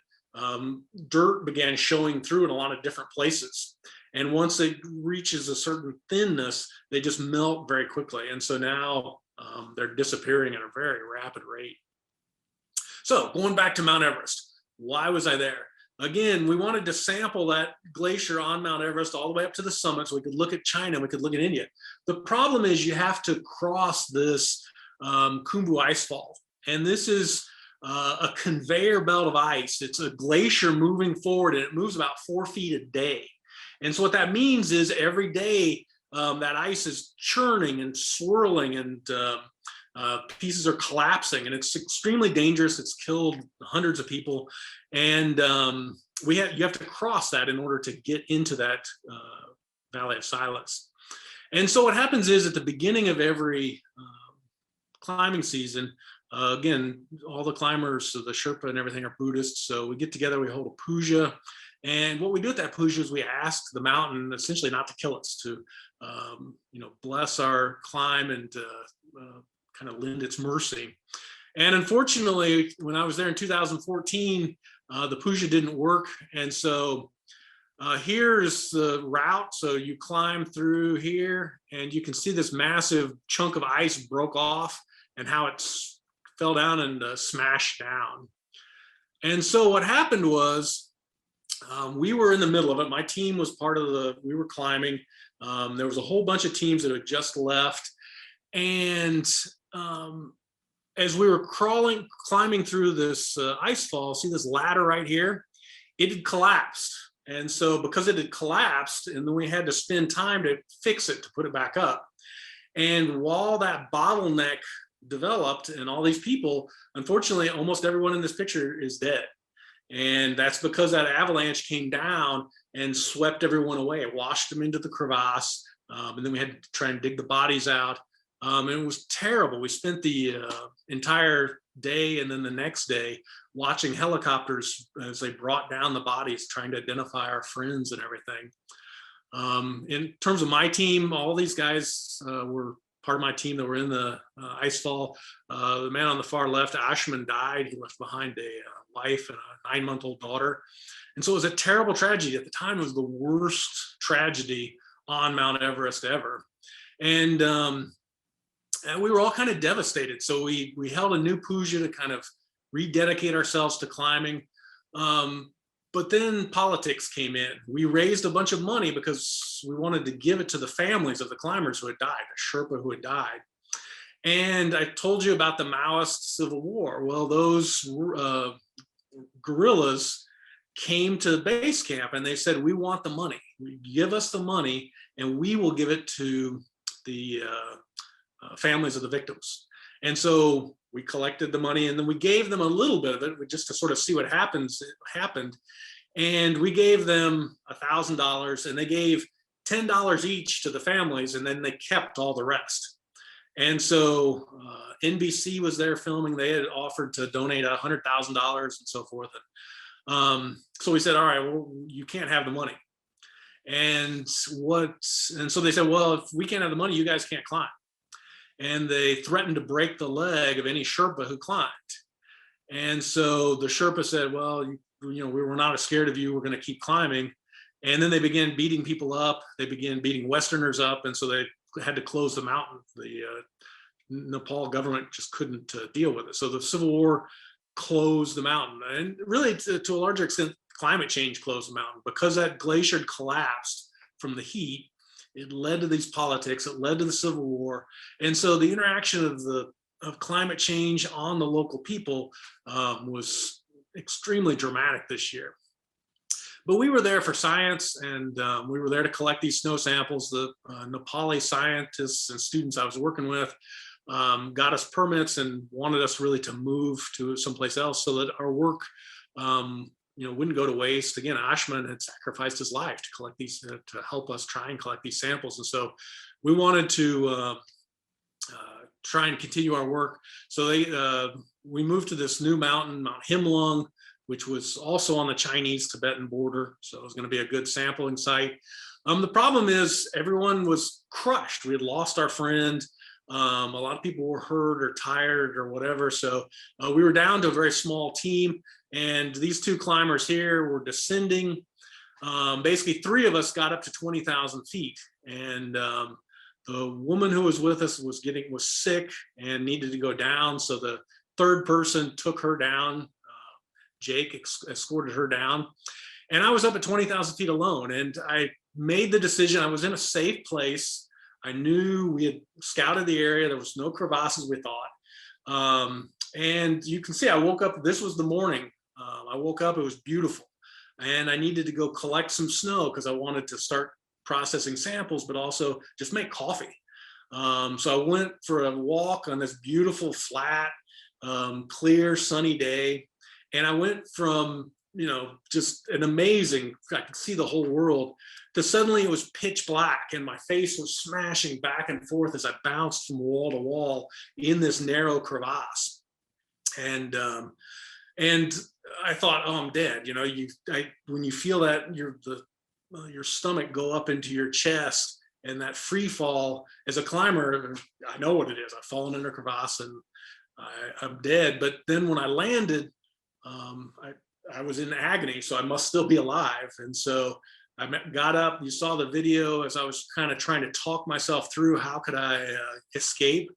dirt began showing through in a lot of different places. And once it reaches a certain thinness, they just melt very quickly. And so now they're disappearing at a very rapid rate. So going back to Mount Everest, why was I there? Again, we wanted to sample that glacier on Mount Everest all the way up to the summit so we could look at China, we could look at India. The problem is you have to cross this Khumbu icefall. And this is a conveyor belt of ice. It's a glacier moving forward, and it moves about 4 feet a day. And so what that means is every day that ice is churning and swirling, and pieces are collapsing, and it's extremely dangerous. It's killed hundreds of people, and you have to cross that in order to get into that Valley of Silence. And so what happens is at the beginning of every climbing season, again, all the climbers, so the Sherpa and everything are Buddhists. So we get together, we hold a puja. And what we do at that puja is we ask the mountain essentially not to kill us, to bless our climb and kind of lend its mercy. And unfortunately, when I was there in 2014, the puja didn't work. And so here's the route. So you climb through here and you can see this massive chunk of ice broke off and how it's fell down and smashed down. And so what happened was we were in the middle of it. My team was we were climbing. There was a whole bunch of teams that had just left. And as we were climbing through this ice fall, see this ladder right here? It had collapsed. And so because it had collapsed, and then we had to spend time to fix it, to put it back up. And while that bottleneck developed and all these people, unfortunately, almost everyone in this picture is dead. And that's because that avalanche came down and swept everyone away. It washed them into the crevasse. And then we had to try and dig the bodies out. And it was terrible. We spent the entire day and then the next day watching helicopters as they brought down the bodies, trying to identify our friends and everything. In terms of my team, all these guys were part of my team that were in the ice fall. The man on the far left, Ashman, died. He left behind a wife and a 9-month-old daughter. And so it was a terrible tragedy. At the time, it was the worst tragedy on Mount Everest ever. And we were all kind of devastated. So we held a new puja to kind of rededicate ourselves to climbing. But then politics came in. We raised a bunch of money because we wanted to give it to the families of the climbers who had died, the Sherpa who had died. And I told you about the Maoist civil war. Well, those guerrillas came to base camp and they said, we want the money. Give us the money and we will give it to the families of the victims. And so we collected the money and then we gave them a little bit of it just to sort of see what happened. And we gave them $1,000 and they gave $10 each to the families, and then they kept all the rest. And so NBC was there filming. They had offered to donate $100,000 and so forth. So we said, all right, well, you can't have the money. And so they said, well, if we can't have the money, you guys can't climb. And they threatened to break the leg of any Sherpa who climbed. And so the Sherpa said, well, we were not as scared of you. We're going to keep climbing. And then they began beating people up. They began beating Westerners up. And so they had to close the mountain. The Nepal government just couldn't deal with it. So the Civil War closed the mountain. And really, to a larger extent, climate change closed the mountain. Because that glacier had collapsed from the heat, it led to these politics. It led to the Civil War. And so the interaction of climate change on the local people was extremely dramatic this year. But we were there for science, and we were there to collect these snow samples. The Nepali scientists and students I was working with got us permits and wanted us really to move to someplace else so that our work wouldn't go to waste. Again, Ashman had sacrificed his life to collect these, to help us try and collect these samples. And so we wanted to try and continue our work. So we moved to this new mountain, Mount Himlung, which was also on the Chinese-Tibetan border. So it was going to be a good sampling site. The problem is everyone was crushed. We had lost our friend. A lot of people were hurt or tired or whatever. So we were down to a very small team. And these two climbers here were descending. Basically, 3 of us got up to 20,000 feet. And the woman who was with us was sick and needed to go down. So the third person took her down. Jake escorted her down. And I was up at 20,000 feet alone. And I made the decision. I was in a safe place. I knew we had scouted the area. There was no crevasses, we thought. And you can see I woke up. This was the morning. I woke up. It was beautiful. And I needed to go collect some snow because I wanted to start processing samples, but also just make coffee. So I went for a walk on this beautiful, flat, clear, sunny day. And I went from, just an amazing, I could see the whole world, to suddenly it was pitch black and my face was smashing back and forth as I bounced from wall to wall in this narrow crevasse. And I thought, oh, I'm dead. When you feel that your stomach go up into your chest and that free fall, as a climber, I know what it is. I've fallen in a crevasse and I'm dead. But then when I landed, I was in agony, so I must still be alive. And so I got up. You saw the video as I was kind of trying to talk myself through how could I escape.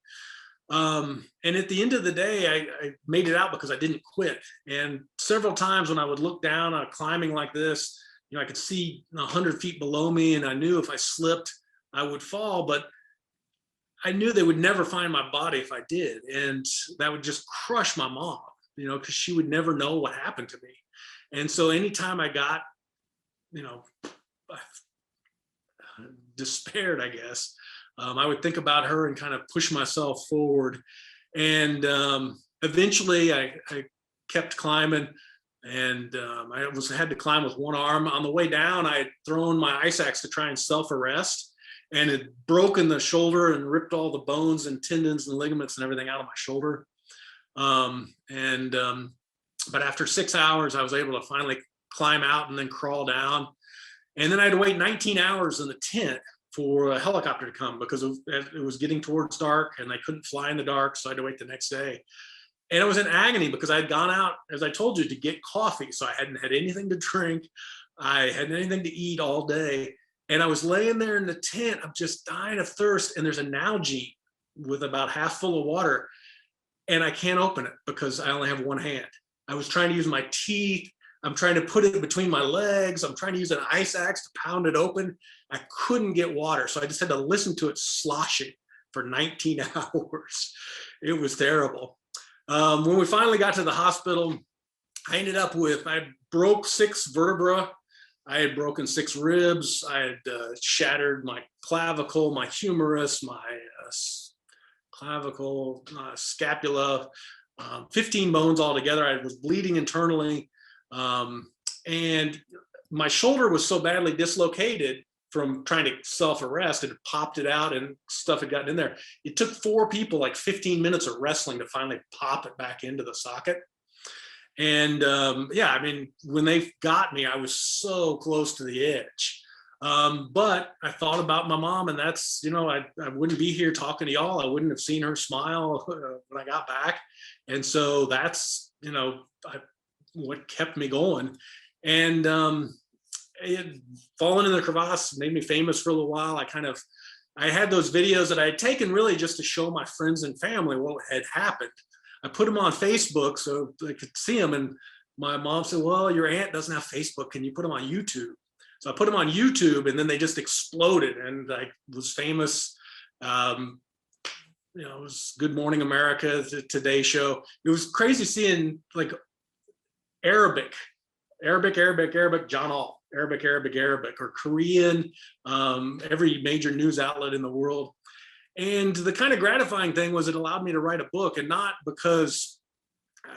And at the end of the day, I made it out because I didn't quit. And several times when I would look down on climbing like this, I could see 100 feet below me, and I knew if I slipped, I would fall, but I knew they would never find my body if I did. And that would just crush my mom, because she would never know what happened to me. And so anytime I got, you know, despaired, I guess, I would think about her and kind of push myself forward. And eventually I kept climbing, and I had to climb with one arm. On the way down, I had thrown my ice axe to try and self-arrest, and had broken the shoulder and ripped all the bones and tendons and ligaments and everything out of my shoulder. But after 6 hours, I was able to finally climb out and then crawl down. And then I had to wait 19 hours in the tent for a helicopter to come, because it was getting towards dark and I couldn't fly in the dark. So I had to wait the next day. And I was in agony because I had gone out, as I told you, to get coffee. So I hadn't had anything to drink. I hadn't anything to eat all day. And I was laying there in the tent. I'm just dying of thirst. And there's an Nalgene with about half full of water. And I can't open it because I only have one hand. I was trying to use my teeth. I'm trying to put it between my legs. I'm trying to use an ice axe to pound it open. I couldn't get water. So I just had to listen to it sloshing for 19 hours. It was terrible. When we finally got to the hospital, I broke 6 vertebrae. I had broken 6 ribs. I had shattered my clavicle, my humerus, my clavicle, scapula, 15 bones altogether. I was bleeding internally. And my shoulder was so badly dislocated from trying to self-arrest, it popped it out and stuff had gotten in there. It took 4 people like 15 minutes of wrestling to finally pop it back into the socket. And yeah, I mean, when they got me, I was so close to the edge. But I thought about my mom, and that's, I wouldn't be here talking to y'all. I wouldn't have seen her smile when I got back. And so that's, what kept me going. And falling in the crevasse made me famous for a little while. I had those videos that I had taken really just to show my friends and family what had happened. I put them on Facebook so they could see them. And my mom said, well, your aunt doesn't have Facebook. Can you put them on YouTube? So I put them on YouTube, and then they just exploded, and I was famous. It was Good Morning America, the Today Show. It was crazy seeing like Arabic, John All, Arabic, or Korean, every major news outlet in the world. And the kind of gratifying thing was it allowed me to write a book, and not because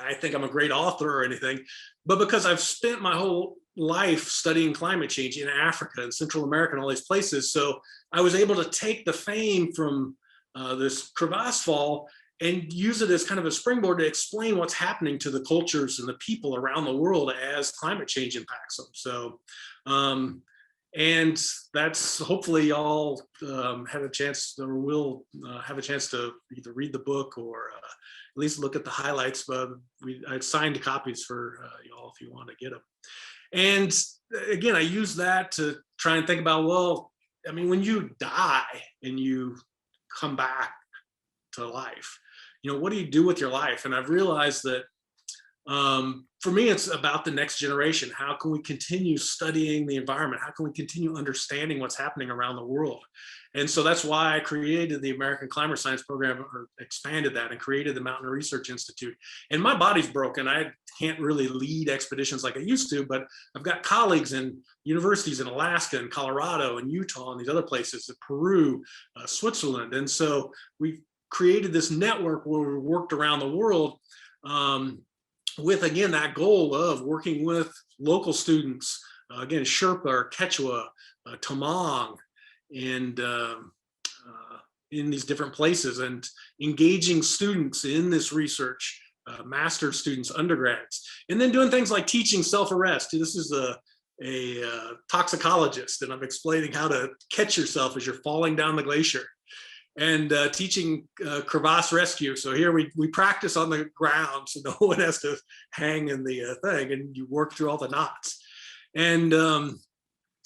I think I'm a great author or anything, but because I've spent my whole life studying climate change in Africa and Central America and all these places. So I was able to take the fame from this crevasse fall and use it as kind of a springboard to explain what's happening to the cultures and the people around the world as climate change impacts them. So, and that's hopefully y'all have a chance, or will have a chance to either read the book or at least look at the highlights. But I signed copies for y'all if you want to get them. And again, I use that to try and think about, well, I mean, when you die and you come back to life, what do you do with your life? And I've realized that for me, it's about the next generation. How can we continue studying the environment? How can we continue understanding what's happening around the world? And so that's why I created the American Climate Science Program, or expanded that, and created the Mountain Research Institute. And my body's broken. I can't really lead expeditions like I used to, but I've got colleagues in universities in Alaska and Colorado and Utah and these other places, Peru, Switzerland. And so we created this network where we worked around the world with, again, that goal of working with local students, again, Sherpa or Quechua, Tamang, and in these different places, and engaging students in this research, master's students, undergrads, and then doing things like teaching self-arrest. This is a toxicologist, and I'm explaining how to catch yourself as you're falling down the glacier, and teaching crevasse rescue. So here we practice on the ground, so no one has to hang in the thing, and you work through all the knots. And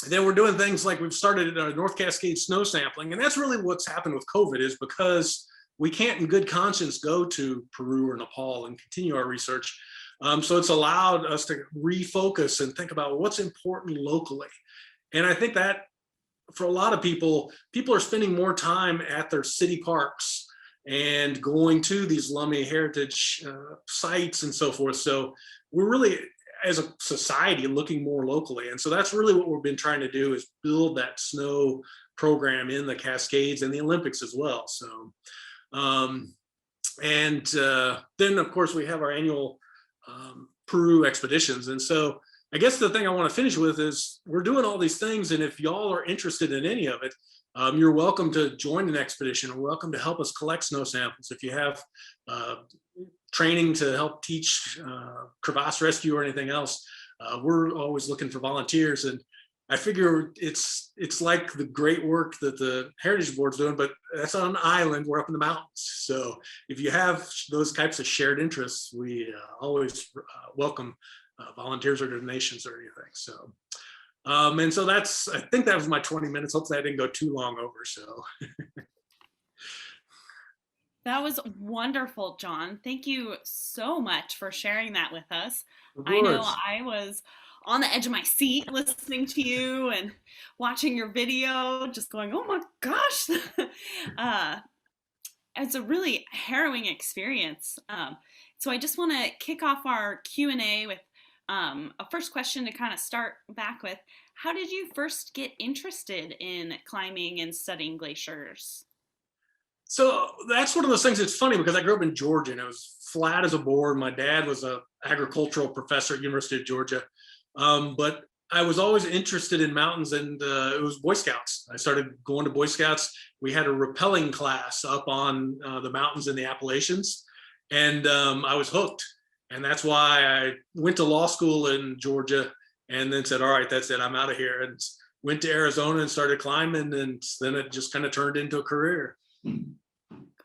then we're doing things like we've started North Cascade snow sampling. And that's really what's happened with COVID, is because we can't in good conscience go to Peru or Nepal and continue our research. So it's allowed us to refocus and think about what's important locally. And I think that for a lot of people, people are spending more time at their city parks and going to these Lummi heritage sites and so forth. So we're really, as a society, looking more locally. And so that's really what we've been trying to do, is build that snow program in the Cascades and the Olympics as well. So, then of course we have our annual Peru expeditions. And so I guess the thing I want to finish with is we're doing all these things. And if y'all are interested in any of it, you're welcome to join an expedition, or welcome to help us collect snow samples. If you have training to help teach crevasse rescue or anything else, we're always looking for volunteers. And I figure it's like the great work that the Heritage Board's doing, but that's on an island. We're up in the mountains. So if you have those types of shared interests, we always welcome volunteers or donations or anything. So, and so I think that was my 20 minutes. Hopefully I didn't go too long over, so. That was wonderful, John. Thank you so much for sharing that with us. Of I know course. I was on the edge of my seat listening to you and watching your video, just going, oh my gosh. It's a really harrowing experience. So I just want to kick off our Q&A with a first question to kind of start back with. How did you first get interested in climbing and studying glaciers? So that's one of those things. It's funny because I grew up in Georgia and it was flat as a board. My dad was an agricultural professor at University of Georgia. But I was always interested in mountains, and it was Boy Scouts. I started going to Boy Scouts. We had a rappelling class up on the mountains in the Appalachians, and I was hooked. And that's why I went to law school in Georgia, and then said, all right, that's it, I'm out of here. And went to Arizona and started climbing, and then it just kind of turned into a career.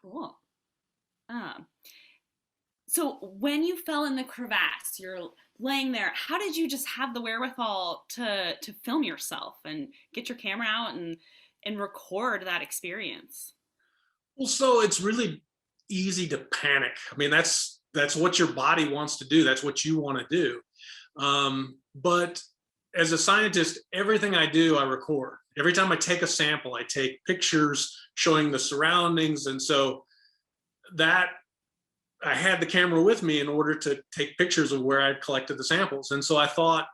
Cool. So when you fell in the crevasse, you're laying there, how did you just have the wherewithal to film yourself and get your camera out and record that experience? Well, so it's really easy to panic. I mean, that's what your body wants to do. That's what you want to do. But as a scientist, everything I do, I record. Every time I take a sample, I take pictures showing the surroundings. And so that I had the camera with me in order to take pictures of where I'd collected the samples. And so I thought,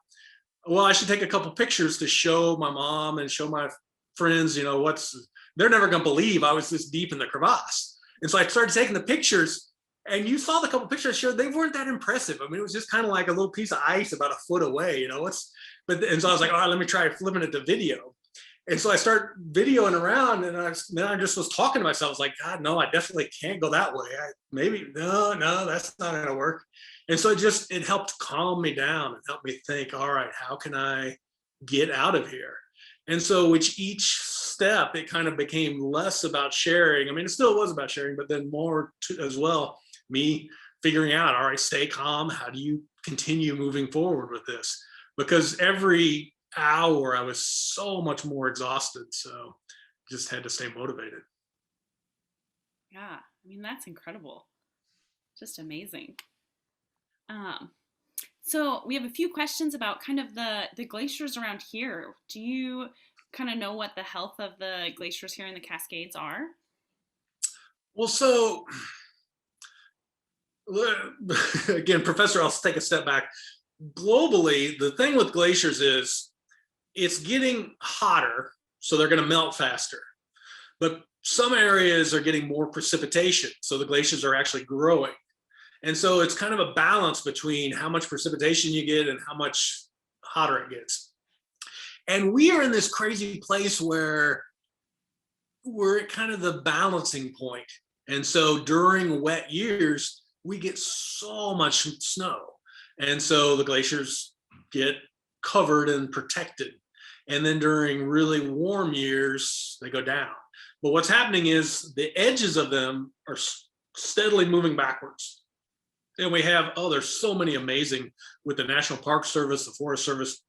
well, I should take a couple pictures to show my mom and show my friends, they're never going to believe I was this deep in the crevasse. And so I started taking the pictures, and you saw the couple pictures I showed, they weren't that impressive. I mean, it was just kind of like a little piece of ice about a foot away, and so I was like, all right, let me try flipping it to video. And so I start videoing around, and then I just was talking to myself. I was like, God, no, I definitely can't go that way. No, that's not going to work. And so it helped calm me down and help me think, all right, how can I get out of here? And so each step, it kind of became less about sharing. I mean, it still was about sharing, but then more as well, me figuring out, all right, stay calm. How do you continue moving forward with this? Because every hour I was so much more exhausted, so just had to stay motivated. Yeah, I mean, that's incredible. Just amazing. So we have a few questions about kind of the glaciers around here. Do you kind of know what the health of the glaciers here in the Cascades are? Well, so again, Professor, I'll take a step back. Globally, the thing with glaciers is it's getting hotter, so they're going to melt faster. But some areas are getting more precipitation, so the glaciers are actually growing. And so it's kind of a balance between how much precipitation you get and how much hotter it gets. And we are in this crazy place where we're at kind of the balancing point. And so during wet years, we get so much snow. And so the glaciers get covered and protected. And then during really warm years, they go down. But what's happening is the edges of them are steadily moving backwards. And we have, there's so many amazing, with the National Park Service, the Forest Service,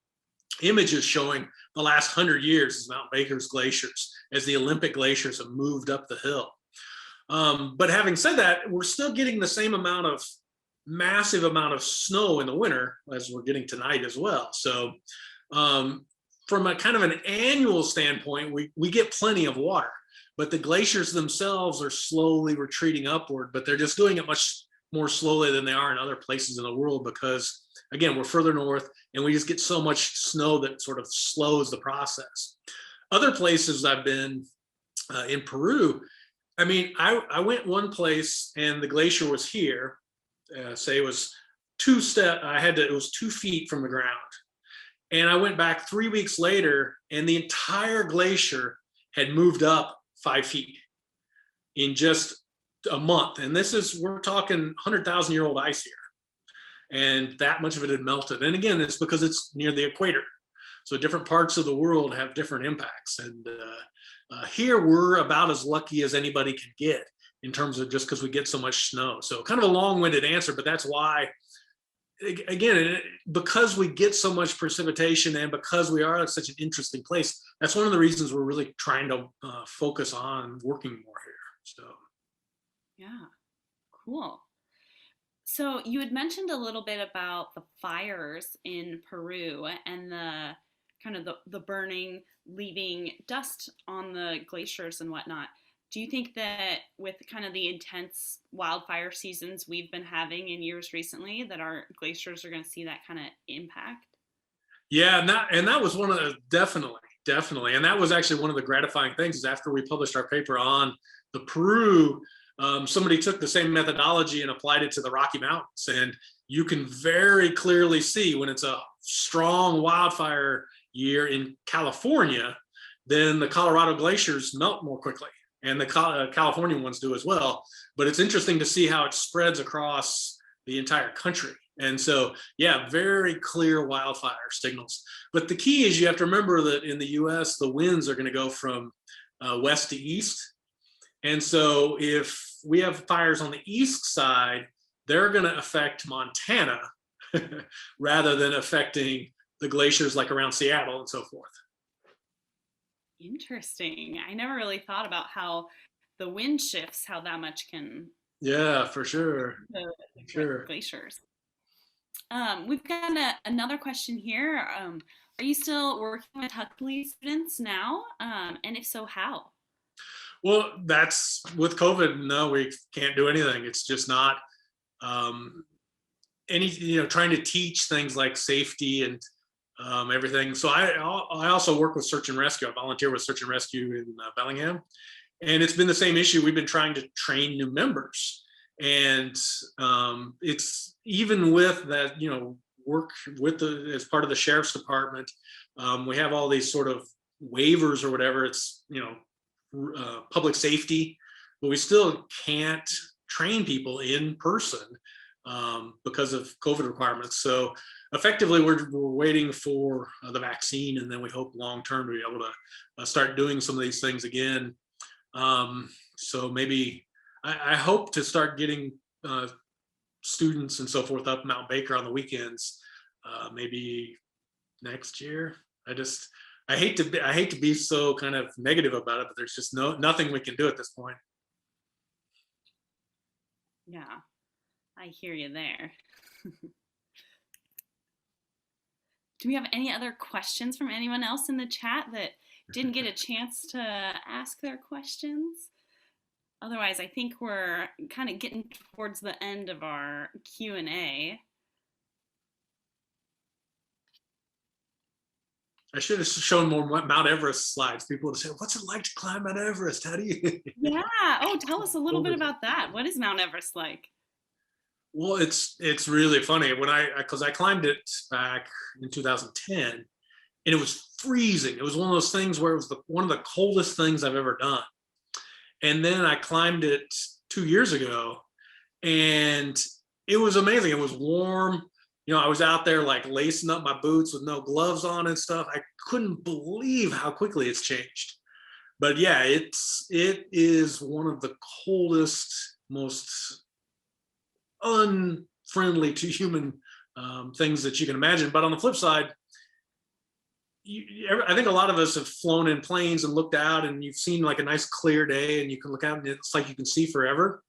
images showing the last 100 years as Mount Baker's glaciers, as the Olympic glaciers have moved up the hill. But having said that, we're still getting the same massive amount of snow in the winter as we're getting tonight as well. So from a kind of an annual standpoint, we get plenty of water, but the glaciers themselves are slowly retreating upward, but they're just doing it much more slowly than they are in other places in the world because, again, we're further north and we just get so much snow that sort of slows the process. Other places I've been in Peru, I mean, I went one place and the glacier was here, say it was it was 2 feet from the ground. And I went back 3 weeks later and the entire glacier had moved up 5 feet in just a month. And we're talking 100,000-year-old ice here. And that much of it had melted. And again, it's because it's near the equator. So different parts of the world have different impacts. And here we're about as lucky as anybody can get in terms of just because we get so much snow. So kind of a long-winded answer, but that's why, again, because we get so much precipitation and because we are at such an interesting place, that's one of the reasons we're really trying to focus on working more here. So, yeah, cool. So you had mentioned a little bit about the fires in Peru and the kind of the burning, leaving dust on the glaciers and whatnot. Do you think that with kind of the intense wildfire seasons we've been having in years recently, that our glaciers are going to see that kind of impact? yeah, and that was one of the, definitely. And that was actually one of the gratifying things is after we published our paper on the Peru, somebody took the same methodology and applied it to the Rocky Mountains. And you can very clearly see when it's a strong wildfire year in California, then the Colorado glaciers melt more quickly. And the California ones do as well. But it's interesting to see how it spreads across the entire country. And so, yeah, very clear wildfire signals. But the key is you have to remember that in the US, the winds are going to go from west to east. And so if we have fires on the east side, they're going to affect Montana rather than affecting the glaciers like around Seattle and so forth. Interesting. I never really thought about how the wind shifts, how that much can Yeah, for sure. the glaciers. We've got another question here. Are you still working with Huxley students now? And if so, how? Well, that's with COVID. No, we can't do anything. It's just not trying to teach things like safety and everything. So I also work with search and rescue. I volunteer with search and rescue in Bellingham, and it's been the same issue. We've been trying to train new members, and it's even with that, work with as part of the sheriff's department. We have all these sort of waivers or whatever. It's public safety, but we still can't train people in person because of COVID requirements. So effectively, we're waiting for the vaccine, and then we hope long term to be able to start doing some of these things again. So maybe I hope to start getting students and so forth up Mount Baker on the weekends, maybe next year. I hate to be so kind of negative about it, but there's just nothing we can do at this point. Yeah, I hear you there. Do we have any other questions from anyone else in the chat that didn't get a chance to ask their questions? Otherwise, I think we're kind of getting towards the end of our Q&A. I should have shown more Mount Everest slides. People would say, "What's it like to climb Mount Everest? How do you?" Yeah. Oh, tell us a little bit about that. What is Mount Everest like? Well, it's really funny because I climbed it back in 2010, and it was freezing. It was one of those things where it was one of the coldest things I've ever done. And then I climbed it 2 years ago, and it was amazing. It was warm. I was out there like lacing up my boots with no gloves on and stuff. I couldn't believe how quickly it's changed. But yeah, it is one of the coldest, most unfriendly to human things that you can imagine. But on the flip side, I think a lot of us have flown in planes and looked out, and you've seen like a nice clear day, and you can look out and it's like you can see forever.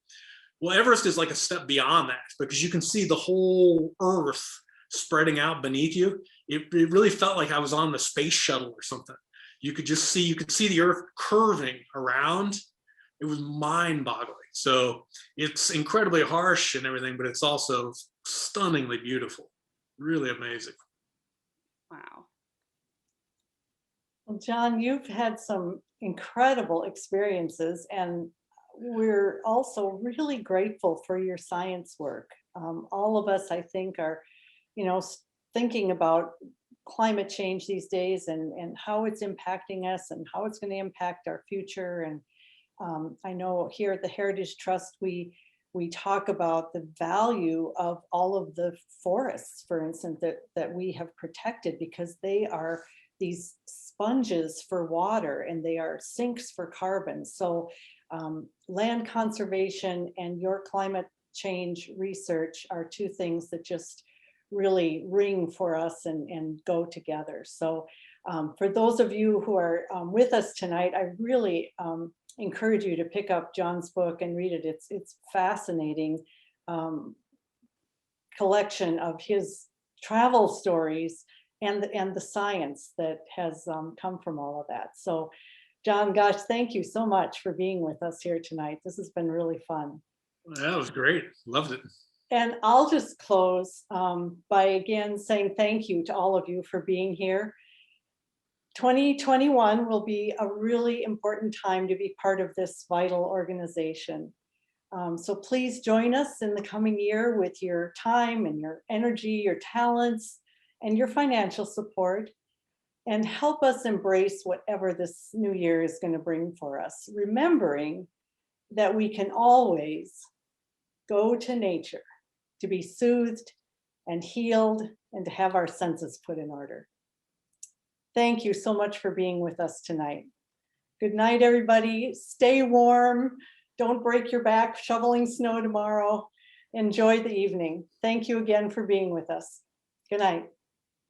Well, Everest is like a step beyond that because you can see the whole Earth spreading out beneath you. It really felt like I was on the space shuttle or something. You could see the earth curving around. It was mind-boggling. So it's incredibly harsh and everything, but it's also stunningly beautiful. Really amazing. Wow. Well, John, you've had some incredible experiences, and we're also really grateful for your science work. All of us, I think, are, thinking about climate change these days and how it's impacting us and how it's going to impact our future. And I know here at the Heritage Trust, we talk about the value of all of the forests, for instance, that we have protected, because they are these sponges for water and they are sinks for carbon. So land conservation and your climate change research are two things that just really ring for us and go together. So for those of you who are with us tonight, I really encourage you to pick up John's book and read it. It's fascinating collection of his travel stories and the science that has come from all of that. So John, gosh, thank you so much for being with us here tonight. This has been really fun. That was great. Loved it. And I'll just close by again saying thank you to all of you for being here. 2021 will be a really important time to be part of this vital organization. So please join us in the coming year with your time and your energy, your talents, and your financial support, and help us embrace whatever this new year is going to bring for us, remembering that we can always go to nature to be soothed and healed and to have our senses put in order. Thank you so much for being with us tonight. Good night, everybody. Stay warm. Don't break your back shoveling snow tomorrow. Enjoy the evening. Thank you again for being with us. Good night.